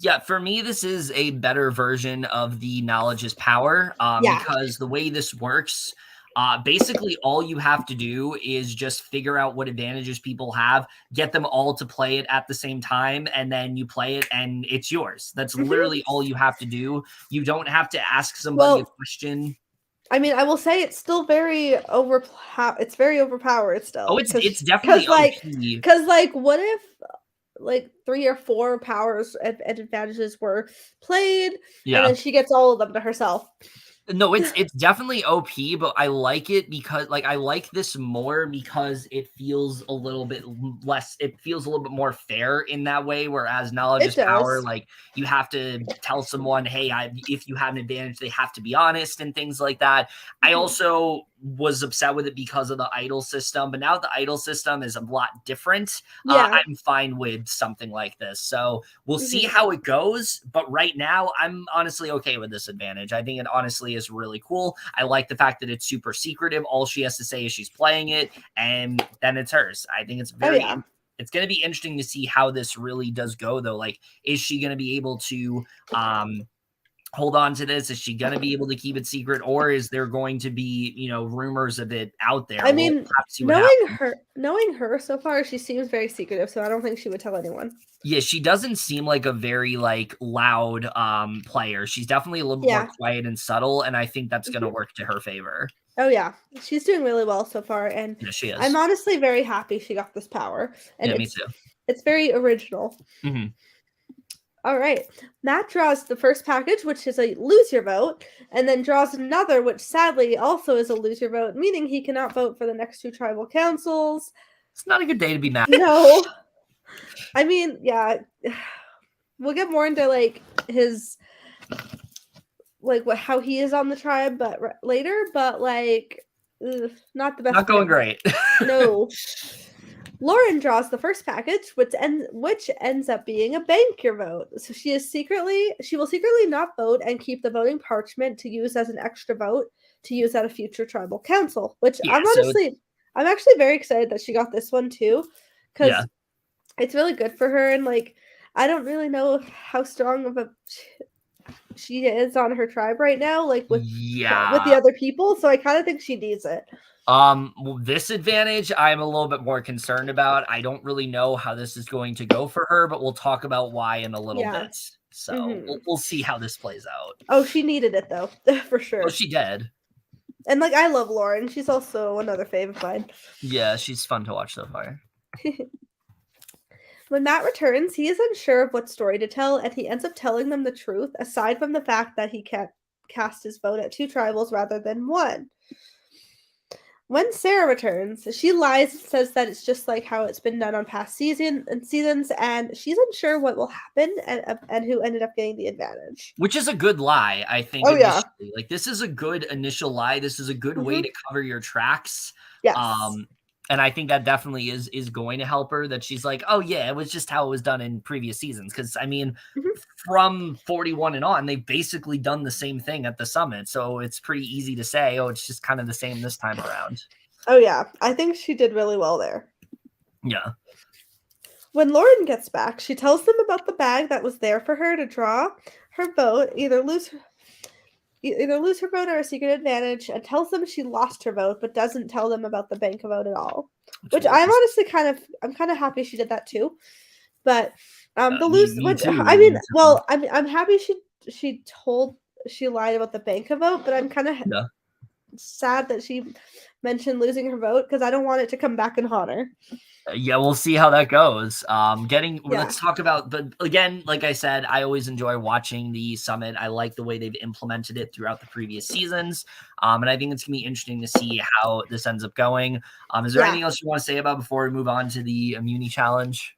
Yeah, for me, this is a better version of the knowledge is power, Yeah. because the way this works, basically all you have to do is just figure out what advantages people have, get them all to play it at the same time, and then you play it and it's yours. That's Mhm. literally all you have to do. You don't have to ask somebody a Well, question. I mean, I will say it's still very it's very overpowered Oh, still it's cuz definitely like OP. cuz like what if like 3 or 4 powers and advantages were played and Yeah. then she gets all of them to herself. No, it's definitely OP, but I like it because like I like this more because it feels a little bit less, it feels a little bit more fair in that way, whereas knowledge It is power. does. Like you have to tell someone, hey, if you have an advantage, they have to be honest and things like that. I Mhm. also was upset with it because of the idol system, but now the idol system is a lot different. Yeah. I'm fine with something like this. So we'll see Mhm. how it goes. But right now, I'm honestly okay with this advantage. I think it honestly is really cool. I like the fact that it's super secretive. All she has to say is she's playing it, and then it's hers. I think it's Oh, very yeah. it's going to be interesting to see how this really does go, though. Like, is she going to be able to hold on to this? Is she going to be able to keep it secret, or is there going to be, rumors of it out there? I We'll mean, have to see what happens. knowing her so far, she seems very secretive, so I don't think she would tell anyone. Yeah, she doesn't seem like a very, like, loud, player. She's definitely a little bit more Yeah. quiet and subtle, and I think that's gonna Mhm. work to her favor. Oh, yeah. She's doing really well so far, and Yeah, she I'm is. honestly very happy she got this power, and Yeah, me too. it's very original. Mhm. Alright. Matt draws the first package, which is a lose your vote, and then draws another, which sadly also is a lose your vote, meaning he cannot vote for the next 2 tribal councils. It's not a good day to be mad. No. I mean, yeah. We'll get more into, like, his how he is on the tribe, but later, but, like, ugh, not the best Not for going him. great. No. Lauren draws the first package, which ends up being a bank your vote. So she will secretly not vote and keep the voting parchment to use as an extra vote to use at a future tribal council. Which Yeah, so I'm actually very excited that she got this one too, yeah. because it's really good for her. And like, I don't really know how strong of a she is on her tribe right now, like with the Yeah. other people. So I kind of think she needs it. Well, this advantage I'm a little bit more concerned about. I don't really know how this is going to go for her, but we'll talk about why in a little Yeah. bit. So Hmm. we'll see how this plays out. Oh, she needed it though, for Oh, sure. she did. And like I love Lauren. She's also another fave of mine. Yeah, she's fun to watch so far. When Matt returns, he is unsure of what story to tell, and he ends up telling them the truth, aside from the fact that he can't cast his vote at 2 tribals rather than 1. When Sarah returns, she lies and says that it's just like how it's been done on past seasons, and she's unsure what will happen and who ended up getting the advantage. Which is a good lie, I think, Oh yeah. initially. Like, this is a good initial lie. This is a good way Hmm. to cover your tracks. Yes. Um, and I think that definitely is going to help her, that she's like, "Oh, yeah, it was just how it was done in previous seasons." Because, I mean, Hmm. from 41 and on, they've basically done the same thing at the summit, so it's pretty easy to say, "Oh, it's just kind of the same this time around." Oh yeah. I think she did really well there. Yeah. When Lauren gets back, she tells them about the bag that was there for her to draw her vote, either lose her vote or a secret advantage, and tells them she lost her vote, but doesn't tell them about the bank vote at all. Which I'm honestly I'm kind of happy she did that too. But the lose, me too. I mean, well, I'm happy she told she lied about the bank vote, but I'm kind of Yeah. sad that she mentioned losing her vote because I don't want it to come back and haunt her. Yeah, we'll see how that goes. Let's talk about, but again, like I said, I always enjoy watching the summit. I like the way they've implemented it throughout the previous seasons. And I think it's gonna be interesting to see how this ends up going. Is there anything else you want to say about before we move on to the immunity challenge?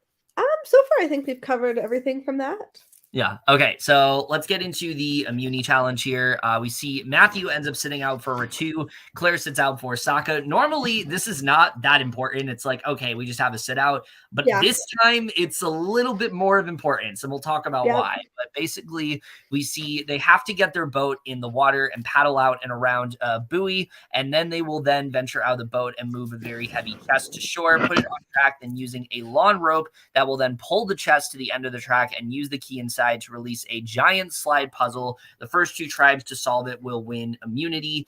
So far I think we've covered everything from that. Yeah. Okay. So let's get into the immunity challenge here. We see Matthew ends up sitting out for Ratu. Claire sits out for Sokka. Normally, this is not that important. It's like, okay, we just have a sit out. But this time, it's a little bit more of importance, and we'll talk about why. But basically, we see they have to get their boat in the water and paddle out and around a buoy, and then they will then venture out of the boat and move a very heavy chest to shore, put it on track, then using a lawn rope that will then pull the chest to the end of the track and use the key inside to release a giant slide puzzle. The first 2 tribes to solve it will win immunity.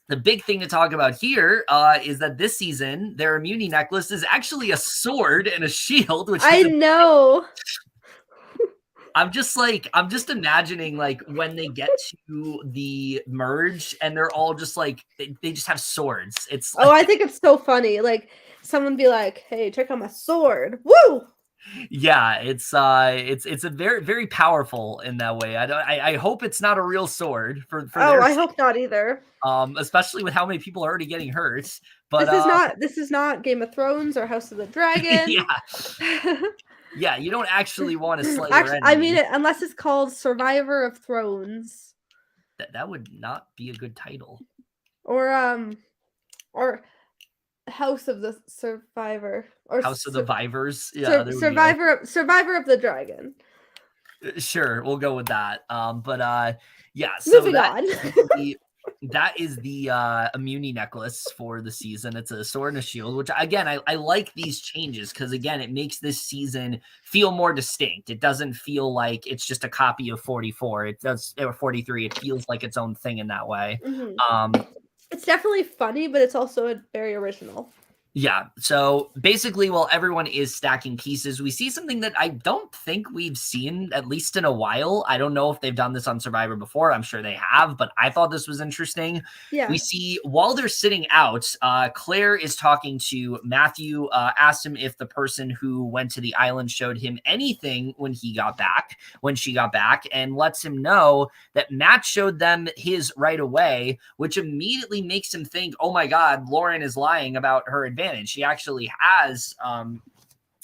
The big thing to talk about here is that this season, their immunity necklace is actually a sword and a shield, which I know. I'm just imagining like when they get to the merge and they're all just like, they just have swords. It's I think it's so funny. Like someone be like, "Hey, check out my sword." Woo! Yeah, it's a very, very powerful in that way. I hope it's not a real sword for I hope not either. Especially with how many people are already getting hurt. But this is not Game of Thrones or House of the Dragon. Yeah. Yeah, you don't actually want to slay your enemy. I mean, unless it's called Survivor of Thrones. That would not be a good title. Or House of the Survivor, or House of the Vivers. Yeah, Survivor of the Dragon. Sure, we'll go with that. Yeah. So moving on. That is the immunity necklace for the season. It's a sword and a shield, which again, I like these changes because again, it makes this season feel more distinct. It doesn't feel like it's just a copy of 44. It does, or 43. It feels like its own thing in that way. Mm-hmm. It's definitely funny, but it's also very original. Yeah. So basically, while everyone is stacking pieces, we see something that I don't think we've seen, at least in a while. I don't know if they've done this on Survivor before. I'm sure they have, but I thought this was interesting. Yeah. We see while they're sitting out, Claire is talking to Matthew, asked him if the person who went to the island showed him anything when she got back, and lets him know that Matt showed them his right away, which immediately makes him think, oh my God, Lauren is lying about her advantage. She actually has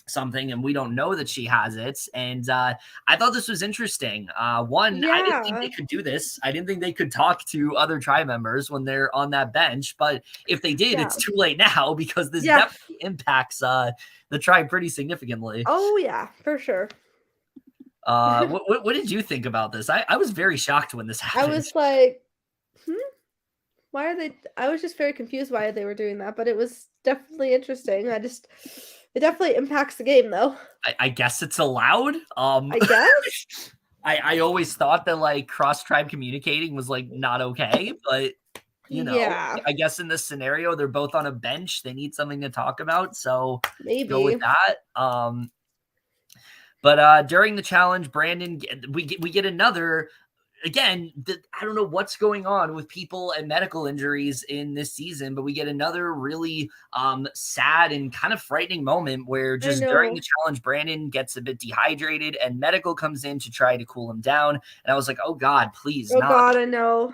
something, and we don't know that she has it. And I thought this was interesting. I didn't think they could do this. I didn't think they could talk to other tribe members when they're on that bench. But if they did, it's too late now because this definitely impacts the tribe pretty significantly. Oh yeah, for sure. What did you think about this? I was very shocked when this happened. I was like, why are they? I was just very confused why they were doing that, but it was definitely interesting. It definitely impacts the game, though. I guess it's allowed. I guess. I always thought that like cross tribe communicating was like not okay, but you know, I guess in this scenario they're both on a bench. They need something to talk about, so maybe go with that. But during the challenge, Brandon, we get another. Again, I don't know what's going on with people and medical injuries in this season, but we get another really sad and kind of frightening moment where just during the challenge, Brandon gets a bit dehydrated and medical comes in to try to cool him down. And I was like, oh God, please. Oh God, I know.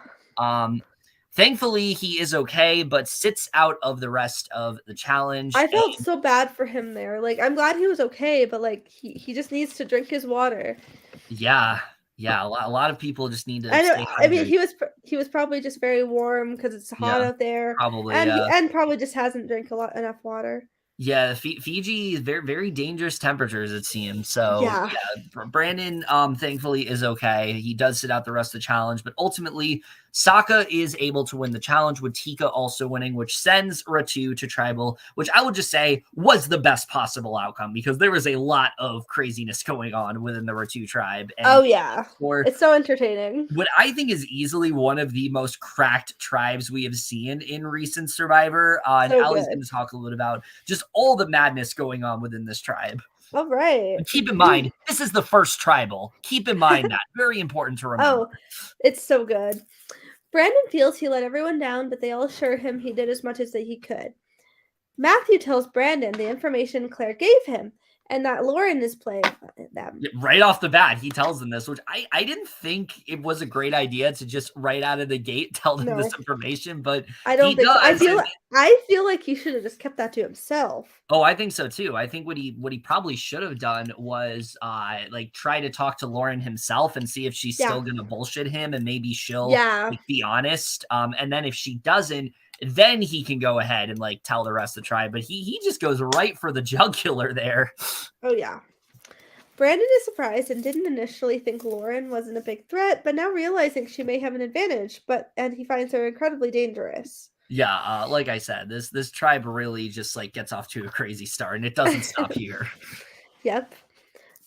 Thankfully, he is okay, but sits out of the rest of the challenge. I felt so bad for him there. Like, I'm glad he was okay, but like he just needs to drink his water. Yeah. Yeah, a lot of people just need to stay hydrated. I mean, he was probably just very warm because it's hot out there. Probably, and probably just hasn't drank enough water. Yeah, Fiji is very, very dangerous temperatures, it seems. So Brandon, thankfully, is okay. He does sit out the rest of the challenge, but ultimately Sokka is able to win the challenge, with Tika also winning, which sends Ratu to Tribal, which I will just say was the best possible outcome because there was a lot of craziness going on within the Ratu tribe. And oh, yeah. It's so entertaining. What I think is easily one of the most cracked tribes we have seen in recent Survivor. And Ali's going to talk a little about just all the madness going on within this tribe. All right. But keep in mind, this is the first tribal. Keep in mind that. Very important to remember. Oh, it's so good. Brandon feels he let everyone down, but they all assure him he did as much as that he could. Matthew tells Brandon the information Claire gave him, and that Lauren is playing them. Right off the bat, he tells them this, which I didn't think it was a great idea to just right out of the gate tell them this information, but I don't think so. I feel like he should have just kept that to himself. Oh, I think so too. I think what he probably should have done was like try to talk to Lauren himself and see if she's still gonna bullshit him, and maybe she'll like, be honest. And then if she doesn't, then he can go ahead and like tell the rest of the tribe. But he just goes right for the jugular there. Oh yeah. Brandon is surprised and didn't initially think Lauren wasn't a big threat, but now realizing she may have an advantage, and he finds her incredibly dangerous. Yeah, like I said, this tribe really just like gets off to a crazy start, and it doesn't stop here. Yep.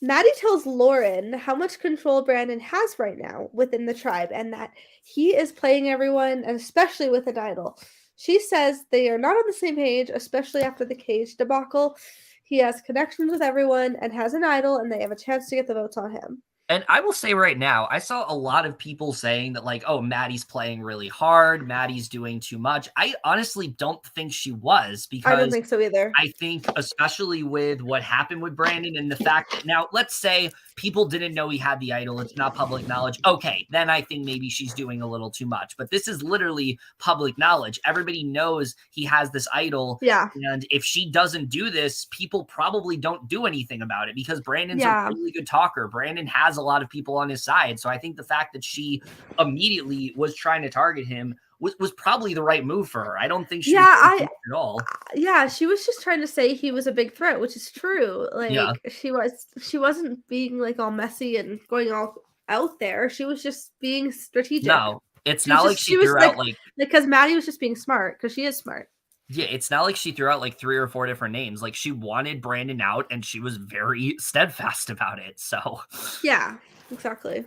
Maddie tells Lauren how much control Brandon has right now within the tribe, and that he is playing everyone, and especially with an idol. She says they are not on the same page, especially after the cage debacle. He has connections with everyone and has an idol, and they have a chance to get the votes on him. And I will say right now, I saw a lot of people saying that like, oh, Maddie's playing really hard. Maddie's doing too much. I honestly don't think she was, because I don't think so either. I think especially with what happened with Brandon and the fact that now let's say people didn't know he had the idol. It's not public knowledge. Okay, then I think maybe she's doing a little too much. But this is literally public knowledge. Everybody knows he has this idol. Yeah. And if she doesn't do this, people probably don't do anything about it because Brandon's a really good talker. Brandon has a lot of people on his side. So I think the fact that she immediately was trying to target him was probably the right move for her. I don't think she was at all. Yeah, she was just trying to say he was a big threat, which is true. Like she wasn't being like all messy and going all out there. She was just being strategic. No, it's not like she threw out like because Maddie was just being smart, because she is smart. Yeah, it's not like she threw out like 3 or 4 different names. Like she wanted Brandon out, and she was very steadfast about it. So yeah, exactly.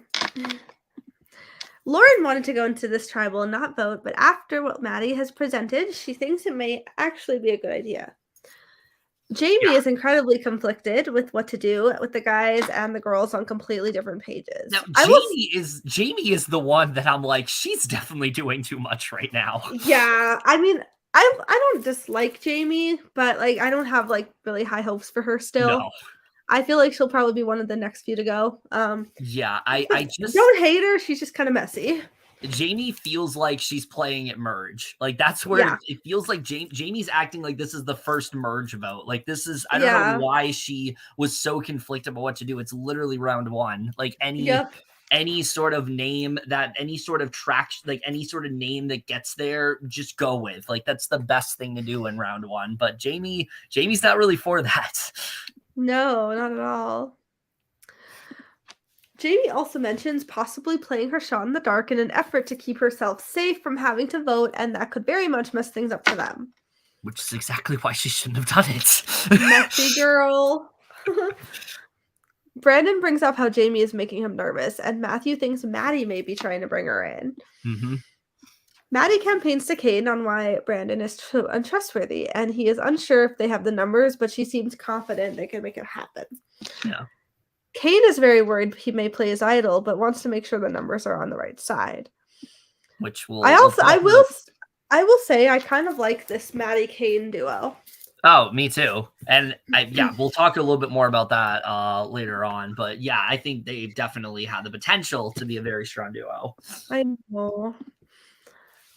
Lauren wanted to go into this tribal and not vote, but after what Maddie has presented, she thinks it may actually be a good idea. Jamie is incredibly conflicted with what to do with the guys and the girls on completely different pages. Now, Jamie is the one that I'm like, she's definitely doing too much right now. Yeah, I mean, I don't dislike Jamie, but like I don't have like really high hopes for her still. No. I feel like she'll probably be one of the next few to go. Yeah, I just don't hate her. She's just kind of messy. Jamie feels like she's playing at merge. Like that's where it feels like Jamie's acting like this is the first merge vote. Like this is, I don't know why she was so conflicted about what to do. It's literally round 1. Like any sort of name that any sort of track, like any sort of name that gets there, just go with. Like that's the best thing to do in round 1. But Jamie's not really for that. No, not at all. Jamie also mentions possibly playing her shot in the dark in an effort to keep herself safe from having to vote, and that could very much mess things up for them. Which is exactly why she shouldn't have done it. Messy girl. Brandon brings up how Jamie is making him nervous, and Matthew thinks Maddie may be trying to bring her in. Mm-hmm. Maddie campaigns to Kane on why Brandon is so untrustworthy, and he is unsure if they have the numbers, but she seems confident they can make it happen. Yeah. Kane is very worried he may play his idol, but wants to make sure the numbers are on the right side. Which will I will say I kind of like this Maddie Kane duo. Oh, me too. And we'll talk a little bit more about that later on. But yeah, I think they definitely have the potential to be a very strong duo. I know.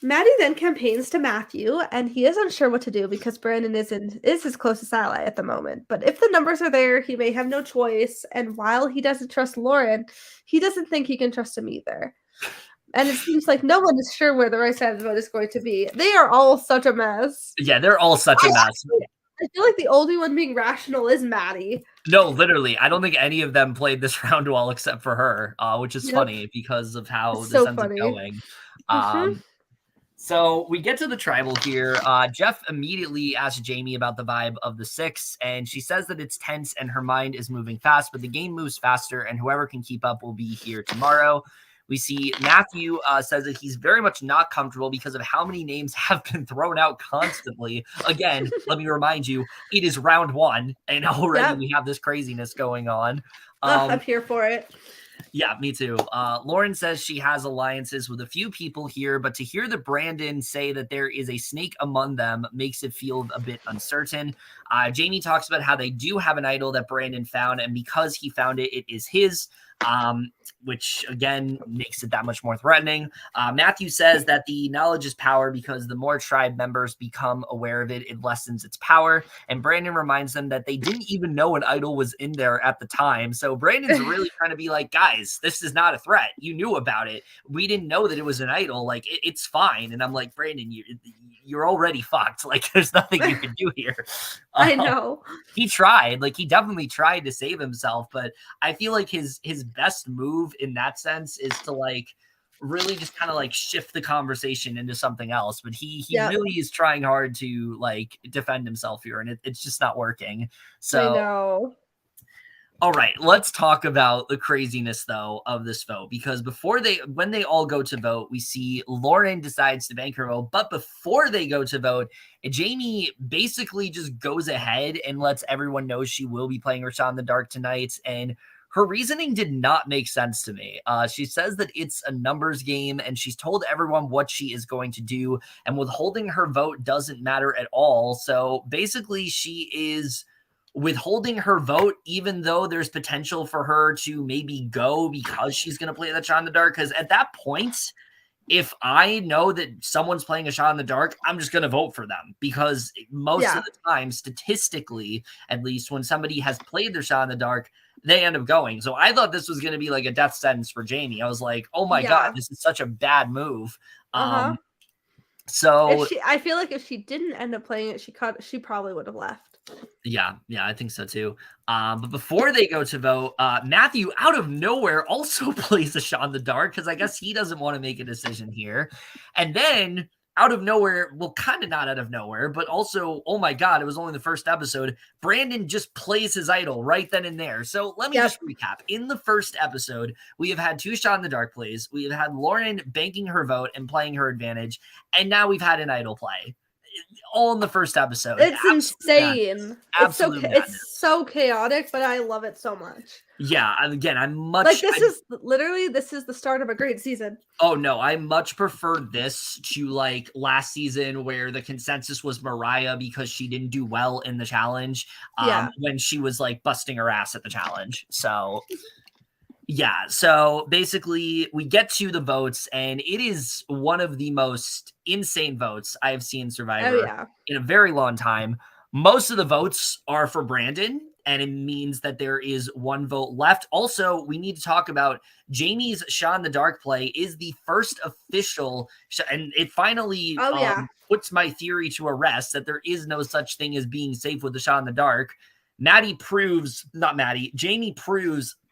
Maddie then campaigns to Matthew, and he is unsure what to do because Brandon is his closest ally at the moment. But if the numbers are there, he may have no choice. And while he doesn't trust Lauren, he doesn't think he can trust him either. And it seems like no one is sure where the right side of the vote is going to be. They are all such a mess. Yeah, they're all such a mess. I feel like the only one being rational is Maddie. No, literally. I don't think any of them played this round well except for her, which is funny because of how this ends up going. Mhm. So we get to the tribal here. Jeff immediately asks Jamie about the vibe of the six, and she says that it's tense and her mind is moving fast, but the game moves faster, and whoever can keep up will be here tomorrow. We see Matthew says that he's very much not comfortable because of how many names have been thrown out constantly. Again, let me remind you, it is round one, and already Yep. we have this craziness going on. I'm here for it. Yeah, me too. Lauren says she has alliances with a few people here, but to hear the Brandon say that there is a snake among them makes it feel a bit uncertain. Jamie talks about how they do have an idol that Brandon found, and because he found it, it is his. Which again makes it that much more threatening. Matthew says that the knowledge is power because the more tribe members become aware of it, it lessens its power. And Brandon reminds them that they didn't even know an idol was in there at the time. So Brandon's really trying to be like, guys, this is not a threat. You knew about it. We didn't know that it was an idol. Like, it's fine. And I'm like, Brandon, you're already fucked. Like, there's nothing you can do here. I know. He tried. Like, he definitely tried to save himself, but I feel like his best move in that sense is to like really just kind of like shift the conversation into something else. But he Yep. really is trying hard to like defend himself here, and it's just not working. So I know. all right, let's talk about the craziness though of this vote, because when they all go to vote, we see Lauren decides to bank her vote, but before they go to vote, Jamie basically just goes ahead and lets everyone know she will be playing her shot in the dark tonight, and her reasoning did not make sense to me. She says that it's a numbers game, and she's told everyone what she is going to do, and withholding her vote doesn't matter at all. So basically, she is withholding her vote, even though there's potential for her to maybe go because she's going to play that shot in the dark. Because at that point, if I know that someone's playing a shot in the dark, I'm just going to vote for them, because most of the time, statistically, at least when somebody has played their shot in the dark, they end up going. So I thought this was going to be like a death sentence for Jamie. I was like, oh my God, this is such a bad move. So I feel like if she didn't end up playing it, she probably would have left. Yeah, I think so too. But before they go to vote, Matthew, out of nowhere, also plays a shot in the dark because I guess he doesn't want to make a decision here. And then out of nowhere, well, kind of not out of nowhere, but also, oh my God, it was only the first episode. Brandon just plays his idol right then and there. So let me just recap. In the first episode, we have had two shot in the dark plays. We have had Lauren banking her vote and playing her advantage. And now we've had an idol play. All in the first episode. It's insane. Absolutely. It's so chaotic, but I love it so much. Yeah, again, I'm much like this is the start of a great season. Oh no, I much prefer this to like last season where the consensus was Mariah because she didn't do well in the challenge. When she was like busting her ass at the challenge. So yeah, so basically we get to the votes, and it is one of the most insane votes I've seen Survivor in a very long time. Most of the votes are for Brandon, and it means that there is one vote left. Also, we need to talk about Jamie's Shot in the Dark play is the first official, and it finally puts my theory to rest that there is no such thing as being safe with the Shot in the Dark. Jamie proves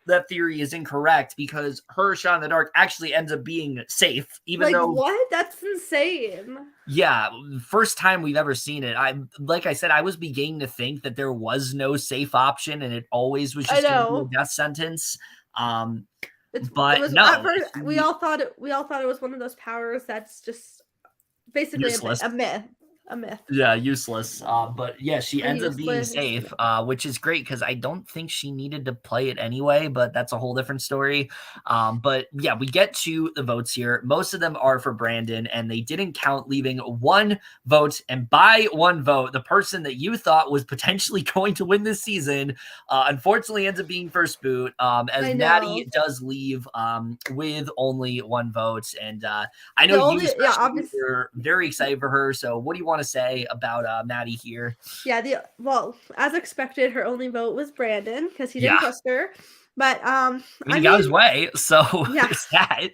that theory is incorrect because her shot in the dark actually ends up being safe, even though what? That's insane. Yeah, first time we've ever seen it. Like I said, I was beginning to think that there was no safe option, and it always was just going to be a death sentence. But no, first, we all thought it was one of those powers that's just basically a myth. Yeah, useless. But yeah, she ends up being safe, which is great because I don't think she needed to play it anyway, but that's a whole different story. But yeah, we get to the votes here. Most of them are for Brandon, and they didn't count leaving one vote. And by one vote, the person that you thought was potentially going to win this season, unfortunately ends up being first boot, as Maddie does leave with only one vote. And I know you especially were very excited for her. So what do you want to say about Maddie here? Yeah, as expected, her only vote was Brandon because he didn't trust her. But I mean, he got his way, so there's that.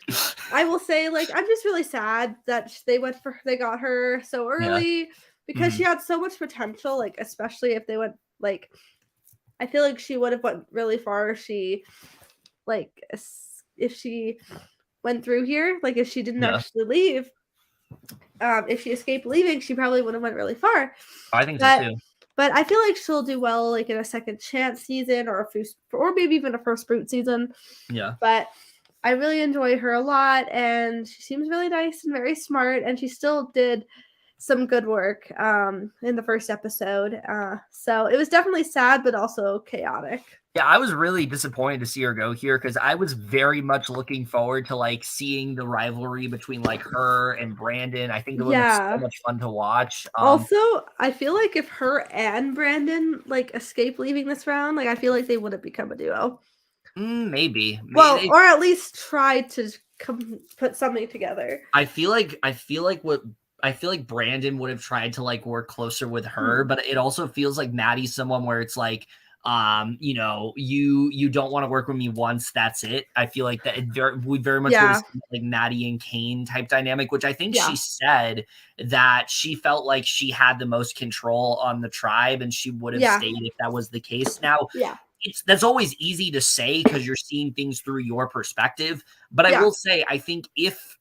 I will say, like, I'm just really sad that they got her so early because she had so much potential. Like, especially if they went I feel like she would have went really far if she went through here. Like if she didn't Yeah. actually leave, if she escaped leaving, she probably would have went really far. I think so But too. but I feel like she'll do well like in a second chance season or or maybe even a first boot season. Yeah. But I really enjoy her a lot, and she seems really nice and very smart, and she still did some good work in the first episode. So it was definitely sad, but also chaotic. Yeah, I was really disappointed to see her go here because I was very much looking forward to like seeing the rivalry between like her and Brandon. I think it would have been so much fun to watch. Also, I feel like if her and Brandon like escape leaving this round, like I feel like they would have become a duo. Maybe. Well, or at least try to put something together. I feel like Brandon would have tried to like work closer with her, but it also feels like Maddie's someone where it's like, you know, you don't want to work with me once, that's it. I feel like that we very much would have seen like Maddie and Kane type dynamic, which I think she said that she felt like she had the most control on the tribe and she would have stayed if that was the case. Now, that's always easy to say because you're seeing things through your perspective. But I will say, I think if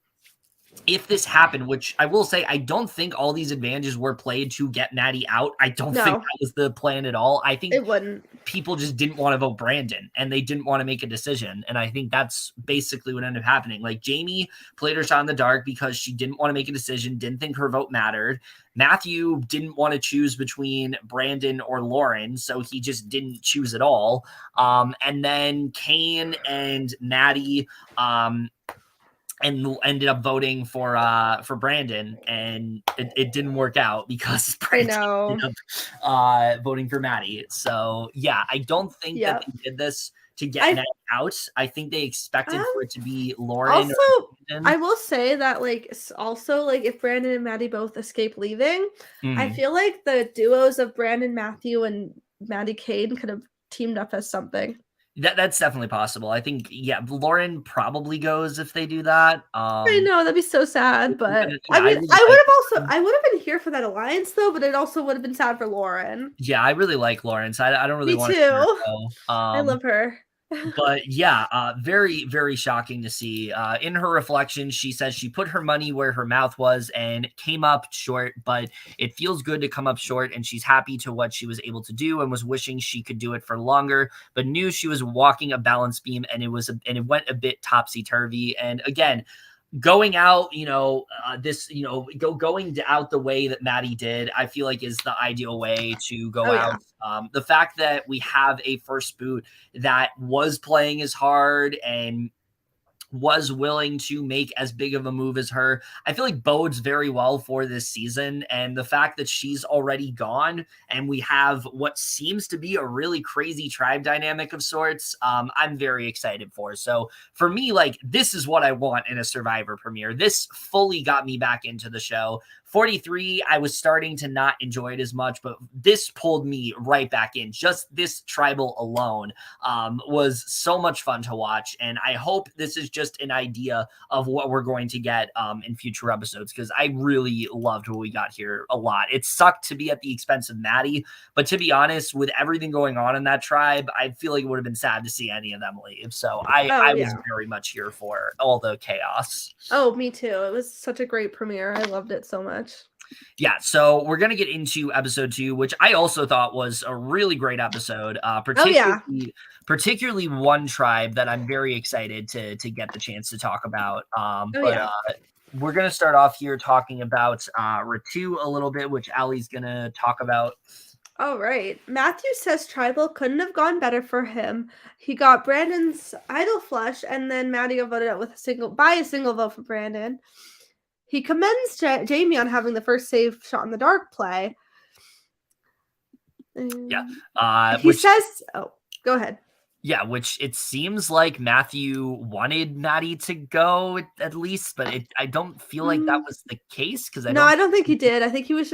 this happened, which I will say, I don't think all these advantages were played to get Maddie out. I don't think that was the plan at all. I think it wouldn't. People just didn't want to vote Brandon and they didn't want to make a decision. And I think that's basically what ended up happening. Like Jamie played her shot in the dark because she didn't want to make a decision, didn't think her vote mattered. Matthew didn't want to choose between Brandon or Lauren, so he just didn't choose at all. And then Kane and Maddie and ended up voting for Brandon, and it didn't work out because Brandon ended up voting for Maddie. So yeah, I don't think that they did this to get Maddie out. I think they expected for it to be Lauren. Also, I will say that like if Brandon and Maddie both escape leaving, I feel like the duos of Brandon, Matthew, and Maddie Kane could have teamed up as something. That's definitely possible. I think, Lauren probably goes if they do that. I know that'd be so sad, but I mean, I would have been here for that alliance though, but it also would have been sad for Lauren. Yeah, I really like Lauren, so I don't really want to. Me too. I love her. But yeah, very, very shocking to see. In her reflection, she says she put her money where her mouth was and came up short, but it feels good to come up short, and she's happy to what she was able to do and was wishing she could do it for longer, but knew she was walking a balance beam and it went a bit topsy-turvy. And again, going out, going out the way that Maddie did, I feel like is the ideal way to go out. The fact that we have a first boot that was playing as hard and was willing to make as big of a move as her, I feel like bodes very well for this season. And the fact that she's already gone and we have what seems to be a really crazy tribe dynamic of sorts, I'm very excited for. So for me, like, this is what I want in a Survivor premiere. This fully got me back into the show. 43, I was starting to not enjoy it as much, but this pulled me right back in. Just this tribal alone was so much fun to watch, and I hope this is just an idea of what we're going to get in future episodes, because I really loved what we got here a lot. It sucked to be at the expense of Maddie, but to be honest, with everything going on in that tribe, I feel like it would have been sad to see any of them leave. So I was very much here for all the chaos. Oh, me too. It was such a great premiere. I loved it so much. Yeah, so we're going to get into episode 2, which I also thought was a really great episode, particularly one tribe that I'm very excited to get the chance to talk about. We're going to start off here talking about Ratu a little bit, which Allie's going to talk about. All right. Matthew says Tribal couldn't have gone better for him. He got Brandon's idol flush, and then Maddie voted out with a single vote for Brandon. He commends Jamie on having the first save shot in the dark play. He says, "Oh, go ahead." Yeah, which it seems like Matthew wanted Maddie to go at least, but I don't feel like that was the case, because I don't think he did. I think he was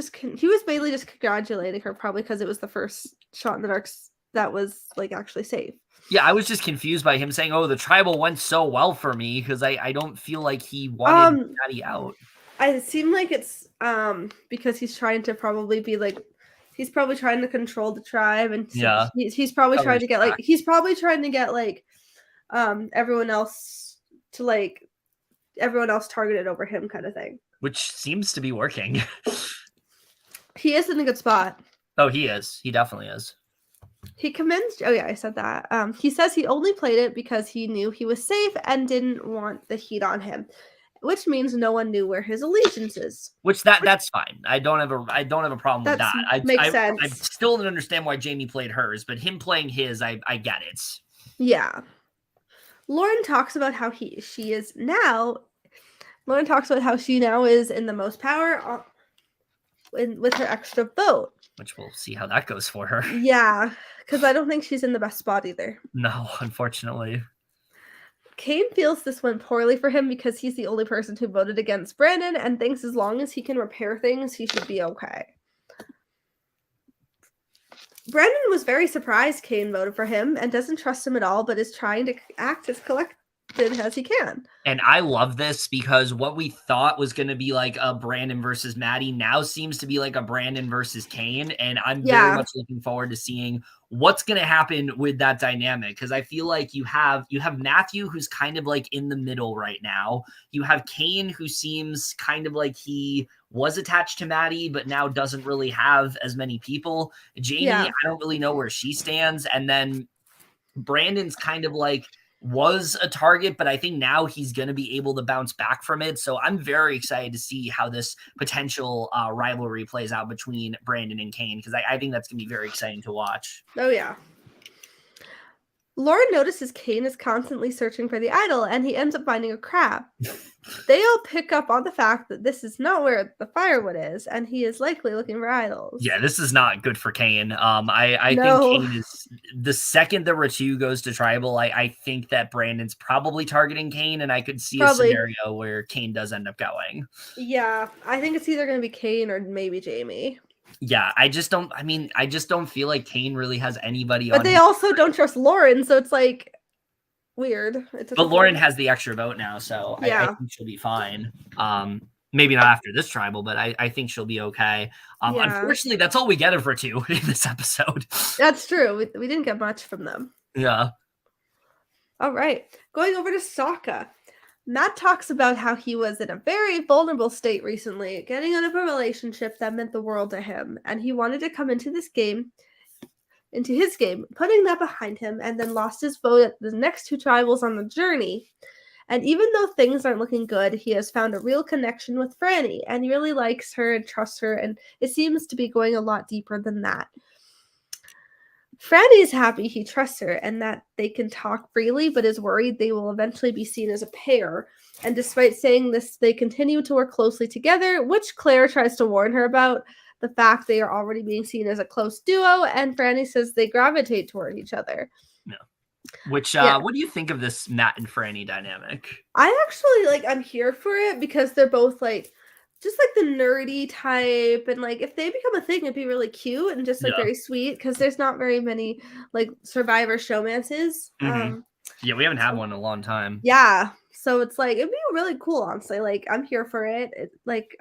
mainly just congratulating her, probably because it was the first shot in the dark that was like actually safe. Yeah, I was just confused by him saying, "Oh, the tribal went so well for me," because I don't feel like he wanted Maddie out. It seemed like it's because he's trying to probably be like, he's probably trying to control the tribe, and he's probably trying to get like everyone else to like everyone else targeted over him kind of thing. Which seems to be working. He is in a good spot. Oh, he is. He definitely is. He commends. Oh yeah, I said that. He says he only played it because he knew he was safe and didn't want the heat on him, which means no one knew where his allegiance is. Which that's fine. I don't have a problem with that. Makes sense. I still don't understand why Jamie played hers, but him playing his, I get it. Yeah. Lauren talks about how she is now. Lauren talks about how she now is in the most power with her extra vote. Which we'll see how that goes for her. Yeah, because I don't think she's in the best spot either. No, unfortunately. Kane feels this went poorly for him because he's the only person who voted against Brandon and thinks as long as he can repair things, he should be okay. Brandon was very surprised Kane voted for him and doesn't trust him at all, but is trying to act as collected as he can. And I love this because what we thought was going to be like a Brandon versus Maddie now seems to be like a Brandon versus Kane. And I'm very much looking forward to seeing what's going to happen with that dynamic. Because I feel like you have Matthew, who's kind of like in the middle right now. You have Kane, who seems kind of like he was attached to Maddie, but now doesn't really have as many people. Jamie, I don't really know where she stands. And then Brandon's kind of like was a target, but I think now he's going to be able to bounce back from it. So I'm very excited to see how this potential rivalry plays out between Brandon and Kane, because I think that's going to be very exciting to watch. Oh, yeah. Lauren notices Kane is constantly searching for the idol, and he ends up finding a crab. They all pick up on the fact that this is not where the firewood is, and he is likely looking for idols. Yeah, this is not good for Kane. I think Kane is the second the Ratu goes to tribal. I think that Brandon's probably targeting Kane, and I could see a scenario where Kane does end up going. Yeah, I think it's either going to be Kane or maybe Jamie. Yeah, I just don't feel like Kane really has anybody but they also don't trust Lauren, so it's like weird. But Lauren has the extra vote now, so I think she'll be fine. Maybe not after this tribal, but I think she'll be okay. Unfortunately, that's all we get of Ratu in this episode. That's true. We didn't get much from them. Yeah. All right. Going over to Sokka. Matt talks about how he was in a very vulnerable state recently, getting out of a relationship that meant the world to him, and he wanted to come into his game, putting that behind him, and then lost his vote at the next two tribals on the journey. And even though things aren't looking good, he has found a real connection with Franny, and he really likes her and trusts her, and it seems to be going a lot deeper than that. Franny is happy he trusts her and that they can talk freely, but is worried they will eventually be seen as a pair. And despite saying this, they continue to work closely together, which Claire tries to warn her about the fact they are already being seen as a close duo, and Franny says they gravitate toward each other. No. Which, what do you think of this Matt and Franny dynamic? I actually, I'm here for it because they're both, just the nerdy type, and if they become a thing, it'd be really cute and just very sweet because there's not very many Survivor showmances. Mm-hmm. Yeah, we haven't had one in a long time. Yeah, so it's it'd be really cool, honestly. I'm here for it.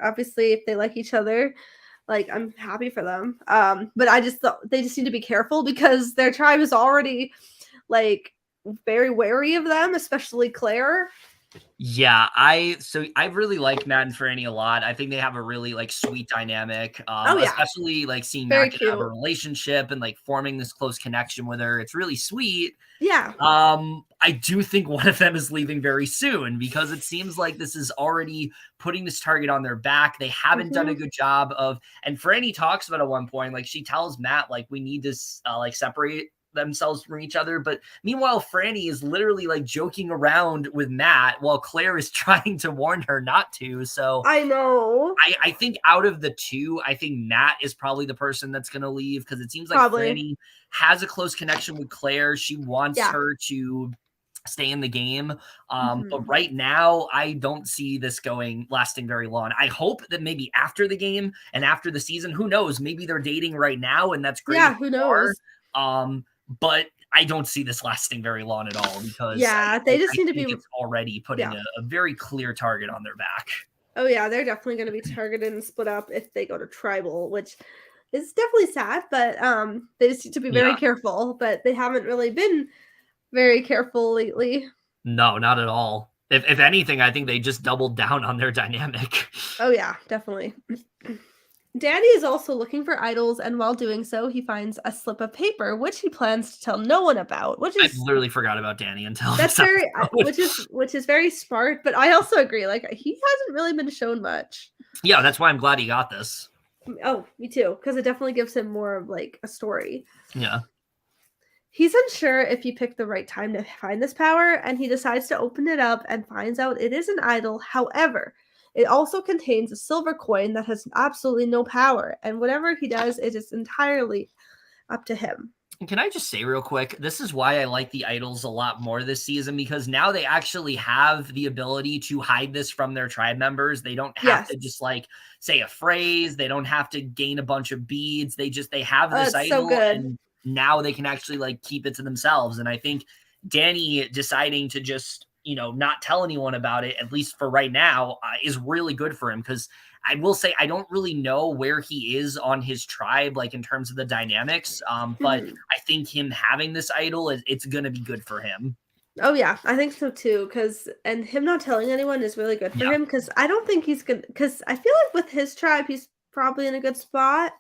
Obviously, if they like each other, I'm happy for them. But I just thought they just need to be careful because their tribe is already very wary of them, especially Claire. Yeah, I really like Matt and Franny a lot. I think they have a really sweet dynamic. Especially seeing Matt have a relationship and forming this close connection with her. It's really sweet. Yeah. I do think one of them is leaving very soon because it seems like this is already putting this target on their back. They haven't done a good job of, and Franny talks about at one point, she tells Matt, we need to separate themselves from each other, but meanwhile Franny is literally joking around with Matt while Claire is trying to warn her not to. So I know I think out of the two, I think Matt is probably the person that's going to leave because it seems like Franny has a close connection with Claire. She wants her to stay in the game, but right now I don't see this lasting very long. I hope that maybe after the game and after the season, who knows, maybe they're dating right now and that's great. Yeah, who knows. But I don't see this lasting very long at all because they just need to be. It's already putting a very clear target on their back. Oh yeah, they're definitely going to be targeted and split up if they go to tribal, which is definitely sad. But they just need to be very careful. But they haven't really been very careful lately. No, not at all. If anything, I think they just doubled down on their dynamic. Oh yeah, definitely. Danny is also looking for idols, and while doing so, he finds a slip of paper, which he plans to tell no one about. Which I is literally forgot about Danny until that's this very, episode. which is very smart. But I also agree, like he hasn't really been shown much. Yeah, that's why I'm glad he got this. Oh, me too, because it definitely gives him more of like a story. Yeah. He's unsure if he picked the right time to find this power, and he decides to open it up and finds out it is an idol. However, it also contains a silver coin that has absolutely no power, and whatever he does, it is entirely up to him. Can I just say real quick, this is why I like the idols a lot more this season, because now they actually have the ability to hide this from their tribe members. They don't have to just like say a phrase. They don't have to gain a bunch of beads. They have this idol, so and now they can actually like keep it to themselves. And I think Danny deciding to just, not tell anyone about it, at least for right now, is really good for him, because I will say I don't really know where he is on his tribe, like in terms of the dynamics. But I think him having this idol, it's going to be good for him. Oh yeah, I think so too. And him not telling anyone is really good for him, because I don't think he's gonna. Because I feel like with his tribe, he's probably in a good spot.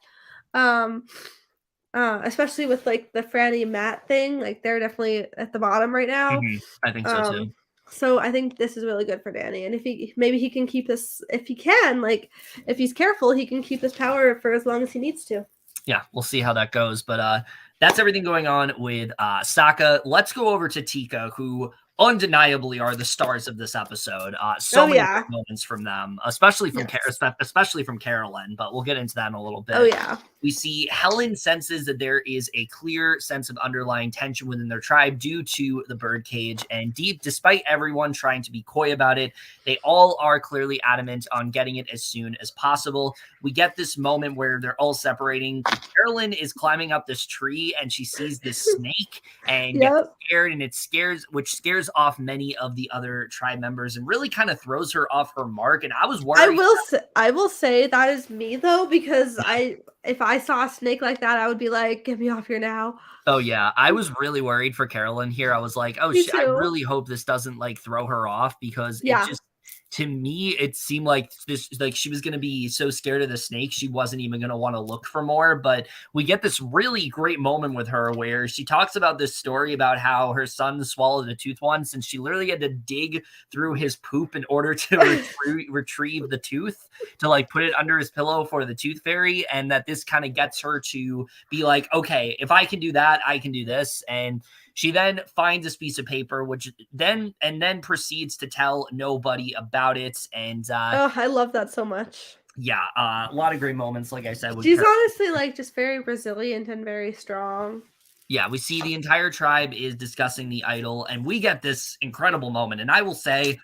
Especially with like the Franny and Matt thing, like they're definitely at the bottom right now. I think so too. So I think this is really good for Danny, and if he can keep this, if he can, like if he's careful, he can keep this power for as long as he needs to. Yeah, we'll see how that goes, but that's everything going on with Sokka. Let's go over to Tika, who undeniably are the stars of this episode. Many great moments from them, especially from Carolyn, but we'll get into that in a little bit. Oh yeah. We see Helen senses that there is a clear sense of underlying tension within their tribe due to the birdcage, and despite everyone trying to be coy about it, they all are clearly adamant on getting it as soon as possible. We get this moment where they're all separating. Carolyn is climbing up this tree, and she sees this snake and gets scared, and which scares off many of the other tribe members and really kind of throws her off her mark. And I was worried. I will say that is me though, because if I saw a snake like that, I would be like, get me off here now. Oh yeah, I was really worried for Carolyn here. I was like, oh shit, I really hope this doesn't like throw her off, because it just, to me, it seemed like she was going to be so scared of the snake, she wasn't even going to want to look for more. But we get this really great moment with her where she talks about this story about how her son swallowed a tooth once, and she literally had to dig through his poop in order to retrieve the tooth to like put it under his pillow for the tooth fairy. And that this kind of gets her to be like, okay, if I can do that, I can do this. And she then finds this piece of paper, which then proceeds to tell nobody about it. And I love that so much. Yeah, a lot of great moments, like I said. She's honestly like just very resilient and very strong. Yeah, we see the entire tribe is discussing the idol, and we get this incredible moment. And I will say,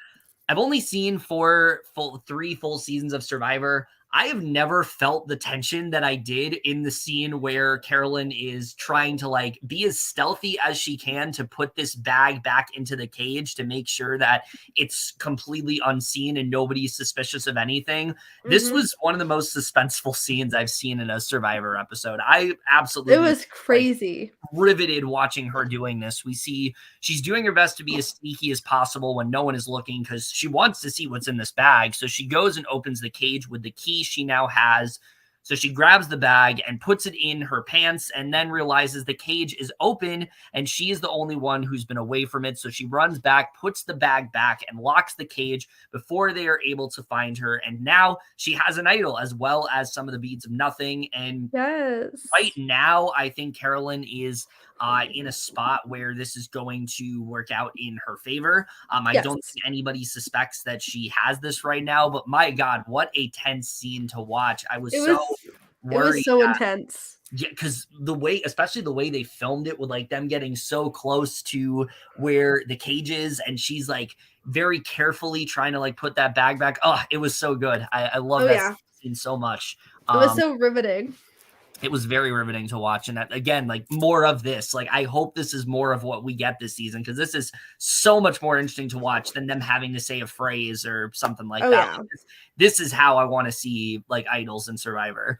I've only seen 3 full seasons of Survivor. I have never felt the tension that I did in the scene where Carolyn is trying to like be as stealthy as she can to put this bag back into the cage to make sure that it's completely unseen and nobody's suspicious of anything. This was one of the most suspenseful scenes I've seen in a Survivor episode. I absolutely, it was crazy. Riveted watching her doing this. We see she's doing her best to be as sneaky as possible when no one is looking, because she wants to see what's in this bag. So she goes and opens the cage with the key she now has. So she grabs the bag and puts it in her pants, and then realizes the cage is open and she is the only one who's been away from it. So she runs back, puts the bag back, and locks the cage before they are able to find her. And now she has an idol, as well as some of the beads of nothing. And right now, I think Carolyn is in a spot where this is going to work out in her favor. I don't think anybody suspects that she has this right now, but my God, what a tense scene to watch. I was worried. It was so intense. Yeah, because especially the way they filmed it, with like them getting so close to where the cage is, and she's like very carefully trying to like put that bag back. Oh, it was so good. I love that scene so much. It was so riveting. It was very riveting to watch. And that, again, like more of this, like I hope this is more of what we get this season, because this is so much more interesting to watch than them having to say a phrase or something like that. Yeah. Like, this is how I want to see like idols in Survivor.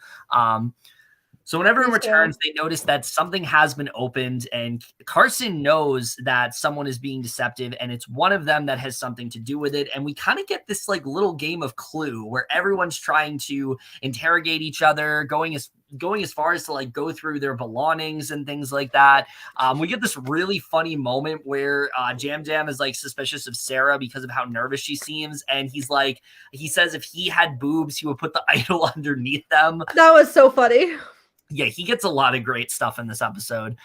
So when everyone Me returns, too. they notice that something has been opened, and Carson knows that someone is being deceptive, and it's one of them that has something to do with it. And we kind of get this like little game of Clue where everyone's trying to interrogate each other, going as far as to like go through their belongings and things like that. We get this really funny moment where Jam Jam is like suspicious of Sarah because of how nervous she seems, and he says if he had boobs, he would put the idol underneath them. That was so funny. Yeah, he gets a lot of great stuff in this episode.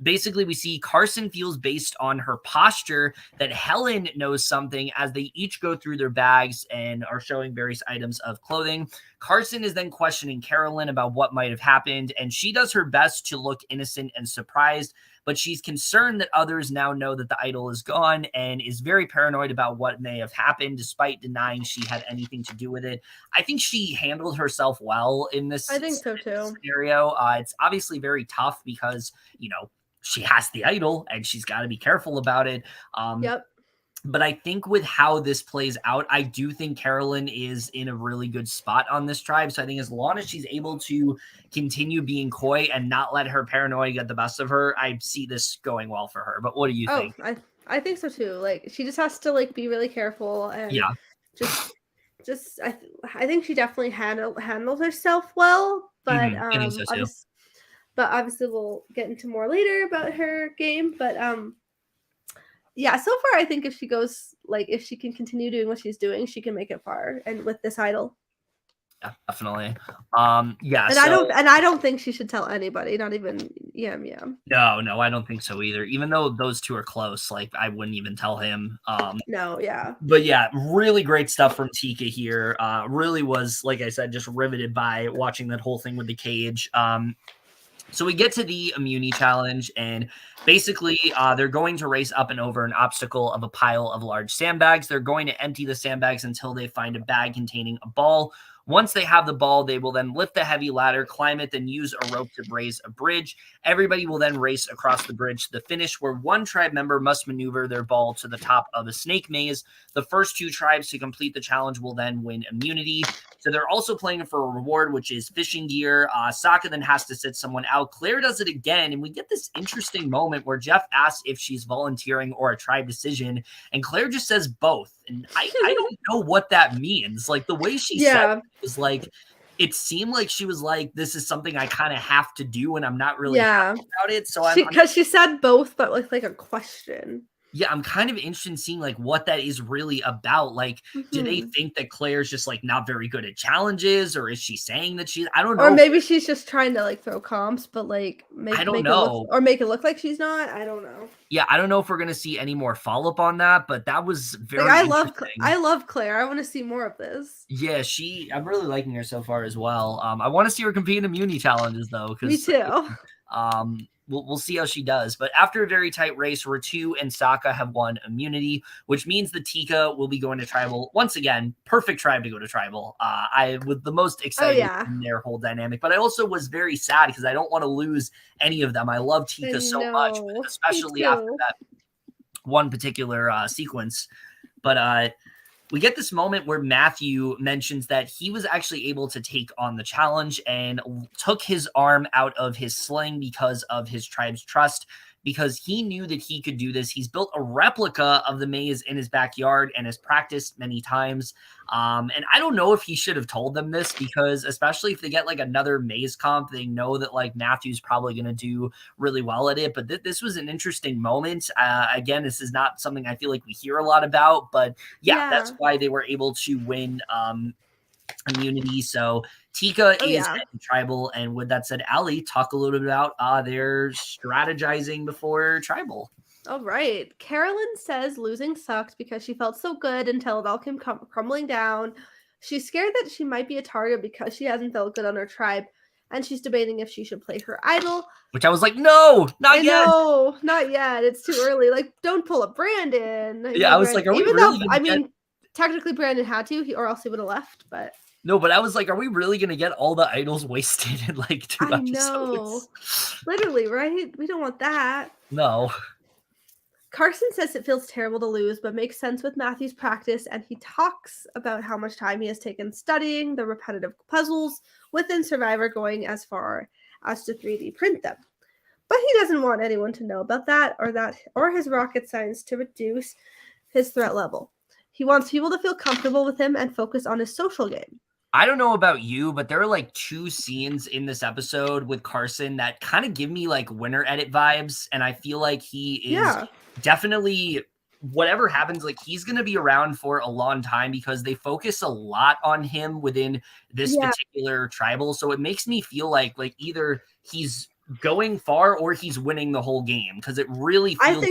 Basically, we see Carson feels based on her posture that Helen knows something as they each go through their bags and are showing various items of clothing. Carson is then questioning Carolyn about what might have happened, and she does her best to look innocent and surprised, but she's concerned that others now know that the idol is gone and is very paranoid about what may have happened, despite denying she had anything to do with it. I think she handled herself well in this I think so too. scenario. It's obviously very tough because, she has the idol and she's got to be careful about it. Yep. But I think with how this plays out, I do think Carolyn is in a really good spot on this tribe. So I think as long as she's able to continue being coy and not let her paranoia get the best of her, I see this going well for her. But what do you think? I think so too. Like she just has to like be really careful and Yeah. just I think she definitely handles herself well, but I think so too. obviously we'll get into more later about her game, but yeah, so far I think if she goes like if she can continue doing what she's doing, she can make it far and with this idol. Yeah, definitely. Yeah. And I don't think she should tell anybody, not even Yam Yam. No, I don't think so either. Even though those two are close, like I wouldn't even tell him. No, yeah. But yeah, really great stuff from Tika here. Really was, like I said, just riveted by watching that whole thing with the cage. So we get to the immunity challenge, and basically they're going to race up and over an obstacle of a pile of large sandbags. They're going to empty the sandbags until they find a bag containing a ball. Once they have the ball, they will then lift the heavy ladder, climb it, then use a rope to raise a bridge. Everybody will then race across the bridge to the finish, where one tribe member must maneuver their ball to the top of a snake maze. The first two tribes to complete the challenge will then win immunity. So they're also playing for a reward, which is fishing gear. Sokka then has to sit someone out. Claire does it again, and we get this interesting moment where Jeff asks if she's volunteering or a tribe decision, and Claire just says both. And I don't know what that means. Like the way she said it was like, it seemed like she was like, this is something I kind of have to do, and I'm not really happy about it. So because she said both, but like a question. Yeah, I'm kind of interested in seeing like what that is really about. Like, do they think that Claire's just like not very good at challenges, or is she saying that I don't know. Or maybe she's just trying to like throw comps, but like I don't know. Make it look like she's not. I don't know. Yeah, I don't know if we're gonna see any more follow-up on that, but that was very I love Claire. I want to see more of this. Yeah, I'm really liking her so far as well. I want to see her compete in immunity challenges though. Me too. We'll see how she does. But after a very tight race, Ratu and Sokka have won immunity, which means the Tika will be going to tribal once again. Perfect tribe to go to tribal. I was the most excited in their whole dynamic, but I also was very sad because I don't want to lose any of them. I love Tika so much, especially after that one particular sequence. But we get this moment where Matthew mentions that he was actually able to take on the challenge and took his arm out of his sling because of his tribe's trust, because he knew that he could do this. He's built a replica of the maze in his backyard and has practiced many times. And I don't know if he should have told them this, because especially if they get like another maze comp, they know that like Matthew's probably going to do really well at it. But this was an interesting moment. Again, this is not something I feel like we hear a lot about, but yeah. That's why they were able to win immunity. So Tika is in tribal. And with that said, Aly, talk a little bit about their strategizing before tribal. All right. Carolyn says losing sucked because she felt so good until it all came crumbling down. She's scared that she might be a target because she hasn't felt good on her tribe, and she's debating if she should play her idol. Which I was like, no, not yet. No, not yet. It's too early. Like, don't pull up Brandon. Yeah, I was like, are we really technically Brandon had to, or else he would have left, but... No, but I was like, are we really going to get all the idols wasted in like 2 episodes? No. Literally, right? We don't want that. No. Carson says it feels terrible to lose, but makes sense with Matthew's practice, and he talks about how much time he has taken studying the repetitive puzzles, within Survivor, going as far as to 3D print them. But he doesn't want anyone to know about that or his rocket science to reduce his threat level. He wants people to feel comfortable with him and focus on his social game. I don't know about you, but there are like 2 scenes in this episode with Carson that kind of give me like winner edit vibes. And I feel like he is definitely, whatever happens, like he's going to be around for a long time because they focus a lot on him within this particular tribal. So it makes me feel like either he's going far or he's winning the whole game, because it really feels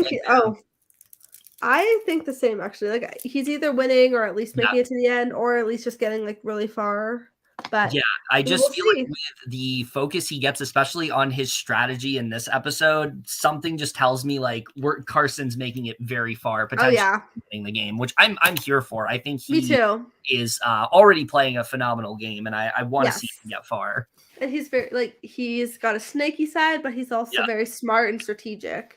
I think the same, actually. Like, he's either winning or at least making it to the end, or at least just getting like really far. But yeah, I just feel like with the focus he gets, especially on his strategy in this episode, something just tells me like Carson's making it very far, potentially winning the game, which I'm here for. I think he is already playing a phenomenal game, and I want to see him get far. And he's he's got a snaky side, but he's also very smart and strategic.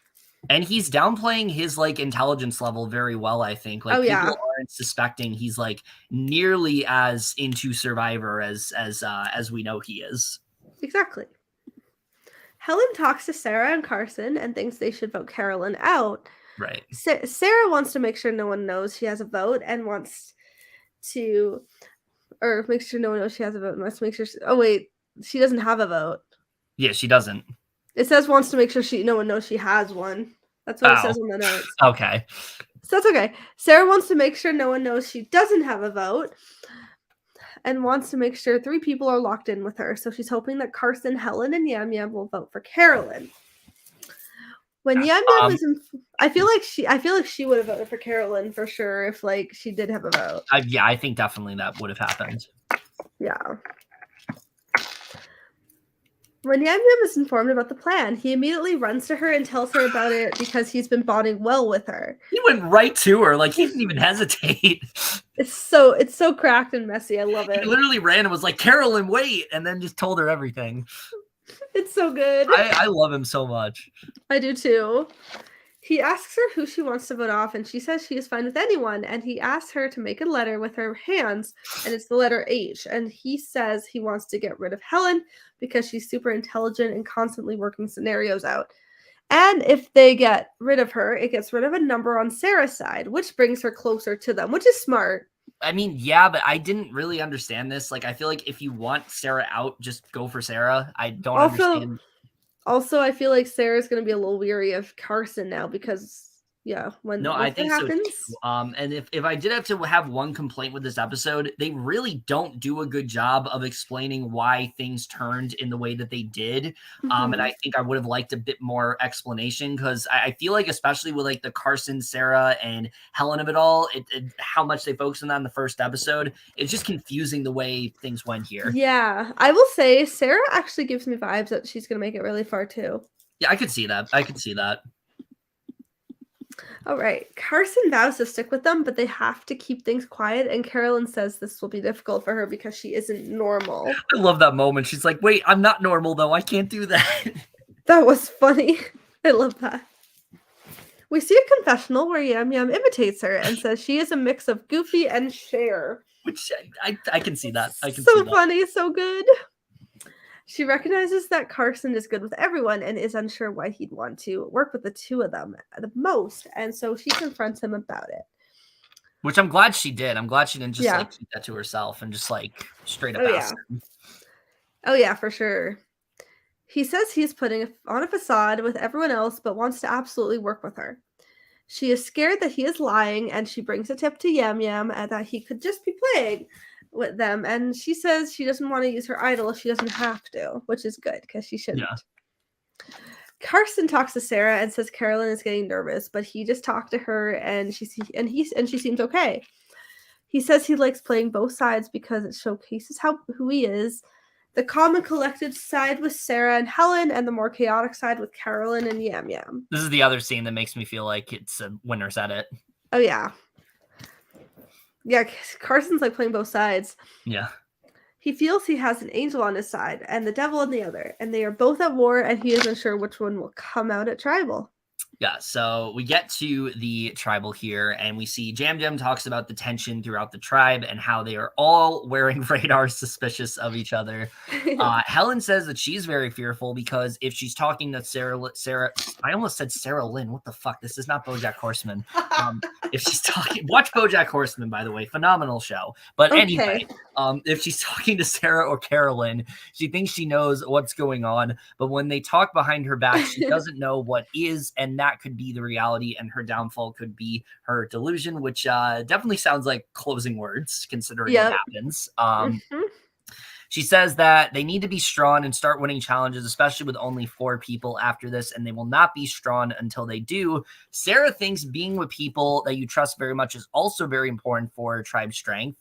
And he's downplaying his like intelligence level very well, I think. Like people aren't suspecting he's like nearly as into Survivor as we know he is. Exactly. Helen talks to Sarah and Carson and thinks they should vote Carolyn out. Right. Sarah wants to make sure no one knows she has a vote and wants to, or make sure no one knows she has a vote and wants to make sure. She doesn't have a vote. Yeah, she doesn't. It says wants to make sure no one knows she has one. That's what it says on the notes. Okay. So that's okay. Sarah wants to make sure no one knows she doesn't have a vote and wants to make sure 3 people are locked in with her. So she's hoping that Carson, Helen, and Yam Yam will vote for Carolyn. When Yam Yam is I feel like she would have voted for Carolyn for sure if like she did have a vote. I think definitely that would have happened. Yeah. When Yam Yam is informed about the plan, he immediately runs to her and tells her about it because he's been bonding well with her. He went right to her, like he didn't even hesitate. It's so cracked and messy. I love it. He literally ran and was like, "Carolyn, wait," and then just told her everything. It's so good. I love him so much. I do too. He asks her who she wants to vote off, and she says she is fine with anyone, and he asks her to make a letter with her hands, and it's the letter H, and he says he wants to get rid of Helen because she's super intelligent and constantly working scenarios out. And if they get rid of her, it gets rid of a number on Sarah's side, which brings her closer to them, which is smart. I mean, yeah, but I didn't really understand this. Like, I feel like if you want Sarah out, just go for Sarah. I don't understand. Also, I feel like Sarah's going to be a little weary of Carson now because, when I think happens. So too. And if I did have to have one complaint with this episode, they really don't do a good job of explaining why things turned in the way that they did. And I think I would have liked a bit more explanation, because I feel like, especially with like the Carson, Sarah, and Helen of it all, how much they focused on that in the first episode, it's just confusing the way things went here. Yeah, I will say Sarah actually gives me vibes that she's going to make it really far too. Yeah, I could see that. All right. Carson vows to stick with them, but they have to keep things quiet. And Carolyn says this will be difficult for her because she isn't normal. I love that moment. She's like, wait, I'm not normal, though. I can't do that. That was funny. I love that. We see a confessional where Yam Yam imitates her and says she is a mix of Goofy and Cher. Which I can see that. So funny. So good. She recognizes that Carson is good with everyone and is unsure why he'd want to work with the 2 of them the most. And so she confronts him about it. Which I'm glad she did. I'm glad she didn't just like keep that to herself and just like straight up ask him. Oh, yeah, for sure. He says he's putting on a facade with everyone else, but wants to absolutely work with her. She is scared that he is lying, and she brings a tip to Yam Yam that he could just be playing with them, and she says she doesn't want to use her idol if she doesn't have to, which is good because she shouldn't. Carson talks to Sarah and says Carolyn is getting nervous, but he just talked to her and she seems okay. He says he likes playing both sides because it showcases who he is. The calm and collected side with Sarah and Helen, and the more chaotic side with Carolyn and Yam Yam. This is the other scene that makes me feel like it's a winner's edit. Oh yeah. Yeah, Carson's like playing both sides. Yeah. He feels he has an angel on his side and the devil on the other, and they are both at war, and he isn't sure which one will come out at Tribal. Yeah, so we get to the tribal here, and we see Jam Jam talks about the tension throughout the tribe and how they are all wearing radar suspicious of each other. Helen says that she's very fearful because if she's talking to Sarah, I almost said Sarah Lynn. What the fuck? This is not BoJack Horseman. If she's talking, watch BoJack Horseman, by the way, phenomenal show. But anyway, if she's talking to Sarah or Carolyn, she thinks she knows what's going on, but when they talk behind her back, she doesn't know what is, and that could be the reality, and her downfall could be her delusion, which definitely sounds like closing words considering what happens. She says that they need to be strong and start winning challenges, especially with only 4 people after this, and they will not be strong until they do. Sarah thinks being with people that you trust very much is also very important for tribe strength.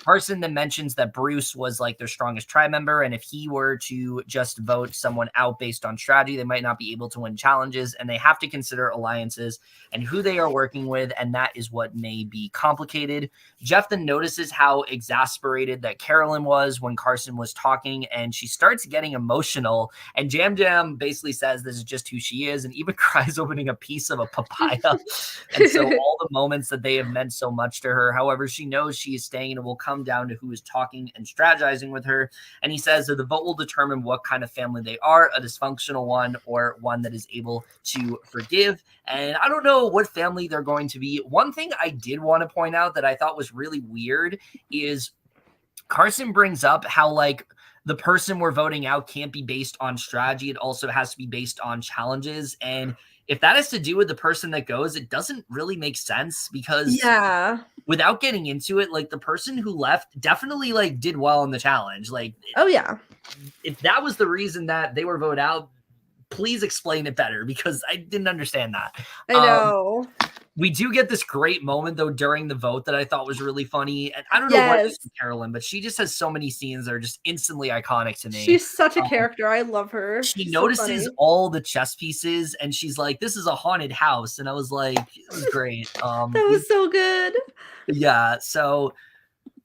Carson then mentions that Bruce was like their strongest tribe member, and if he were to just vote someone out based on strategy, they might not be able to win challenges, and they have to consider alliances and who they are working with, and that is what may be complicated. Jeff then notices how exasperated that Carolyn was when Carson was talking, and she starts getting emotional, and Jam Jam basically says this is just who she is, and even cries opening a piece of a papaya. And so all the moments that they have meant so much to her, however, she knows she is staying, and it will come down to who is talking and strategizing with her. And he says that the vote will determine what kind of family they are, a dysfunctional one or one that is able to forgive. And I don't know what family they're going to be. One thing I did want to point out that I thought was really weird is Carson brings up how like the person we're voting out can't be based on strategy. It also has to be based on challenges. And if that has to do with the person that goes, it doesn't really make sense because without getting into it, like the person who left definitely like did well in the challenge. Like, if that was the reason that they were voted out, please explain it better because I didn't understand that. I know. We do get this great moment though during the vote that I thought was really funny. And I don't know what it is with Carolyn, but she just has so many scenes that are just instantly iconic to me. She's such a character. I love her. She notices all the chess pieces and she's like, this is a haunted house. And I was like, it was great. That was so good. Yeah. So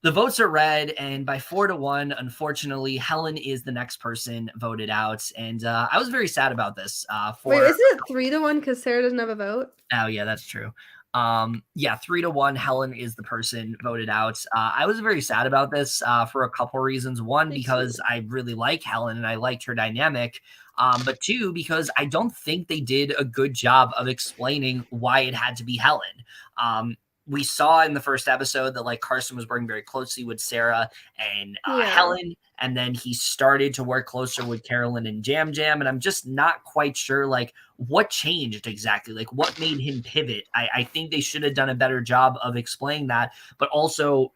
the votes are read, and by 4-1, unfortunately, Helen is the next person voted out. And I was very sad about this. Wait, isn't it 3-1 because Sarah doesn't have a vote? Oh, yeah, that's true. Yeah, 3-1, Helen is the person voted out. I was very sad about this for a couple reasons. One, because I really like Helen and I liked her dynamic. But 2, because I don't think they did a good job of explaining why it had to be Helen. We saw in the first episode that like Carson was working very closely with Sarah and Helen, and then he started to work closer with Carolyn and Jam Jam. And I'm just not quite sure like what changed exactly, like what made him pivot. I think they should have done a better job of explaining that, but also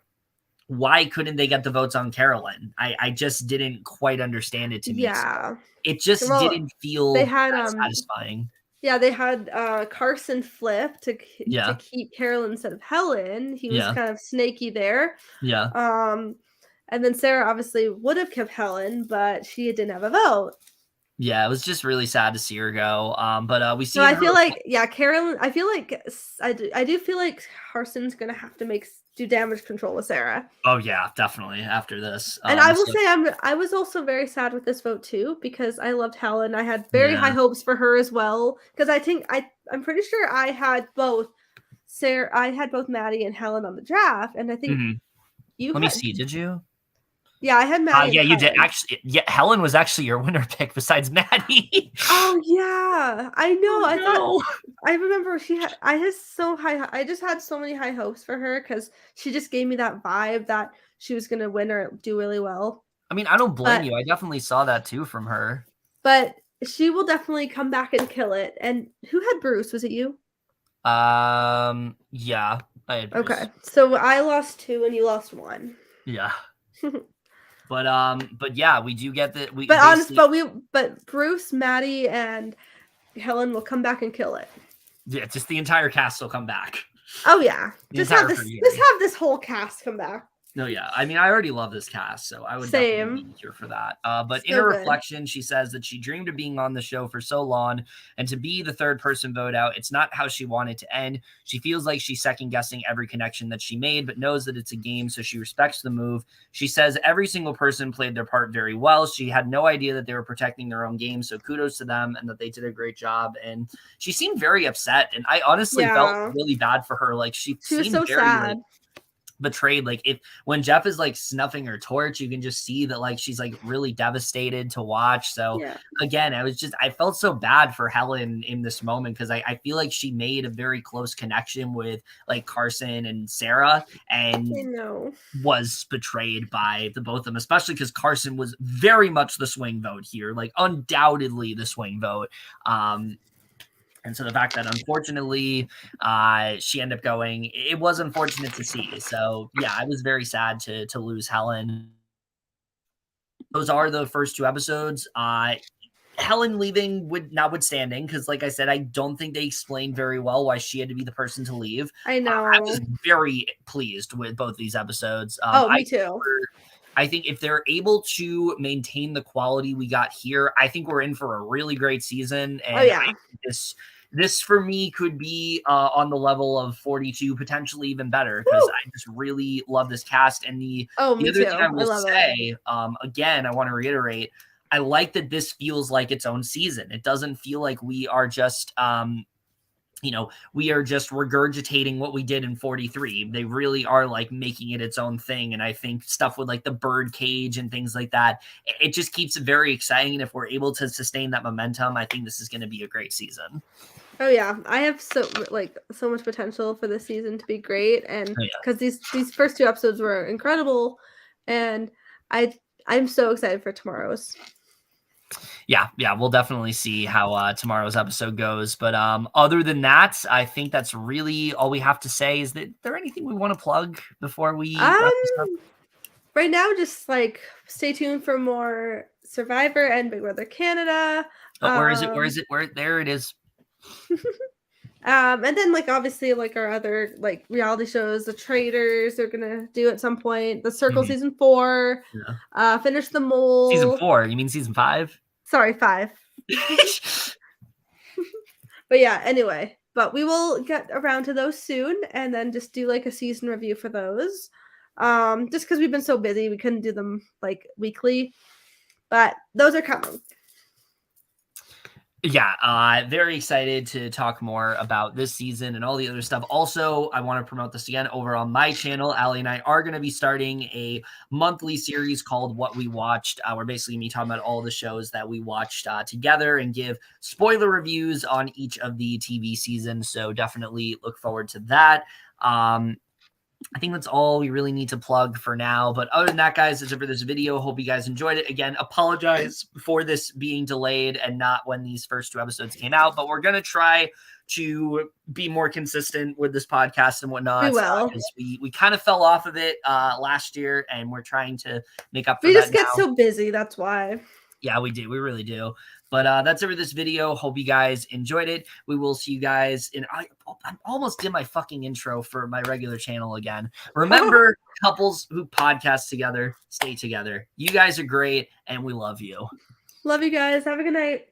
why couldn't they get the votes on Carolyn? I just didn't quite understand it to me. Yeah. So it just didn't feel satisfying. Yeah, they had Carson flip to keep Carolyn instead of Helen. He was kind of snaky there. Yeah. And then Sarah obviously would have kept Helen, but she didn't have a vote. Yeah, it was just really sad to see her go. But we see. So I feel like, Carolyn. I feel like I do feel like Carson's gonna have to do damage control with Sarah. Oh yeah, definitely after this. And I will say I was also very sad with this vote too because I loved Helen. I had very high hopes for her as well because I think I'm pretty sure I had both Sarah. I had both Maddie and Helen on the draft, and I think you. Let me see. Did you? Yeah, I had Maddie. Yeah, you did actually. Yeah, Helen was actually your winner pick besides Maddie. Oh yeah, I know. I thought I remember I just had so many high hopes for her because she just gave me that vibe that she was gonna win or do really well. I mean, I don't blame you. I definitely saw that too from her. But she will definitely come back and kill it. And who had Bruce? Was it you? Yeah, I had Bruce. Okay, so I lost 2 and you lost 1. Yeah. But yeah, we do get that. But Bruce, Maddie, and Helen will come back and kill it. Yeah, just the entire cast will come back. Oh yeah, just have this whole cast come back. No, yeah. I mean, I already love this cast, so I would definitely Same. be here for that. But in So her good. reflection, she says that she dreamed of being on the show for so long, and to be the third person vote out, it's not how she wanted to end. She feels like she's second guessing every connection that she made, but knows that it's a game, so she respects the move. She says every single person played their part very well. She had no idea that they were protecting their own game, so kudos to them and that they did a great job. And she seemed very upset, and I honestly felt Yeah. really bad for her. Like she She was seemed so very like sad. betrayed. Like if when Jeff is like snuffing her torch, you can just see that like she's like really devastated to watch. So Yeah. again, I felt so bad for Helen in this moment because I feel like she made a very close connection with like Carson and Sarah and I know. was betrayed by the both of them, especially because Carson was very much the swing vote here, like undoubtedly the swing vote. And so the fact that unfortunately she ended up going, it was unfortunate to see. So yeah, I was very sad to lose Helen. Those are the first two episodes. Helen leaving notwithstanding, because like I said, I don't think they explained very well why she had to be the person to leave. I I know. was very pleased with both these episodes. Oh, me too. I think if they're able to maintain the quality we got here, I think we're in for a really great season. And Oh yeah. I think this for me could be on the level of 42, potentially even better, because I just really love this cast. And the Me other too. thing I I will love say, again, I want to reiterate, I like that this feels like its own season. It doesn't feel like we are just we are just regurgitating what we did in 43. They really are like making it its own thing. And I think stuff with like the bird cage and things like that, it just keeps it very exciting. And if we're able to sustain that momentum, I think this is going to be a great season. Oh yeah, I have so much potential for this season to be great, and Oh, yeah. because these first two episodes were incredible, and I'm so excited for tomorrow's. Yeah, we'll definitely see how tomorrow's episode goes. But other than that, I think that's really all we have to say. Is there anything we want to plug before we wrap this up? Right now, just like stay tuned for more Survivor and Big Brother Canada. Where is it? There it is. And then like obviously like our other like reality shows, The Traitors, they're gonna do at some point. The Circle season 4. Yeah. Finish the Mole. Season 4. You mean season 5? Sorry, 5. But yeah, anyway. But we will get around to those soon and then just do like a season review for those. Just because we've been so busy, we couldn't do them like weekly. But those are coming. Yeah, very excited to talk more about this season and all the other stuff. Also, I want to promote this again over on my channel. Allie and I are going to be starting a monthly series called What We Watched. We're basically me talking about all the shows that we watched together and give spoiler reviews on each of the TV seasons. So definitely look forward to that. I think that's all we really need to plug for now. But other than that, guys, that's it for this video. Hope you guys enjoyed it. Again, apologize for this being delayed and not when these first two episodes came out. But we're going to try to be more consistent with this podcast and whatnot. We will. We kind of fell off of it last year, and we're trying to make up for that. We just get so busy. That's why. Yeah, we do. We really do. But that's it for this video. Hope you guys enjoyed it. We will see you guys in... I almost did my fucking intro for my regular channel again. Remember, couples who podcast together, stay together. You guys are great, and we love you. Love you guys. Have a good night.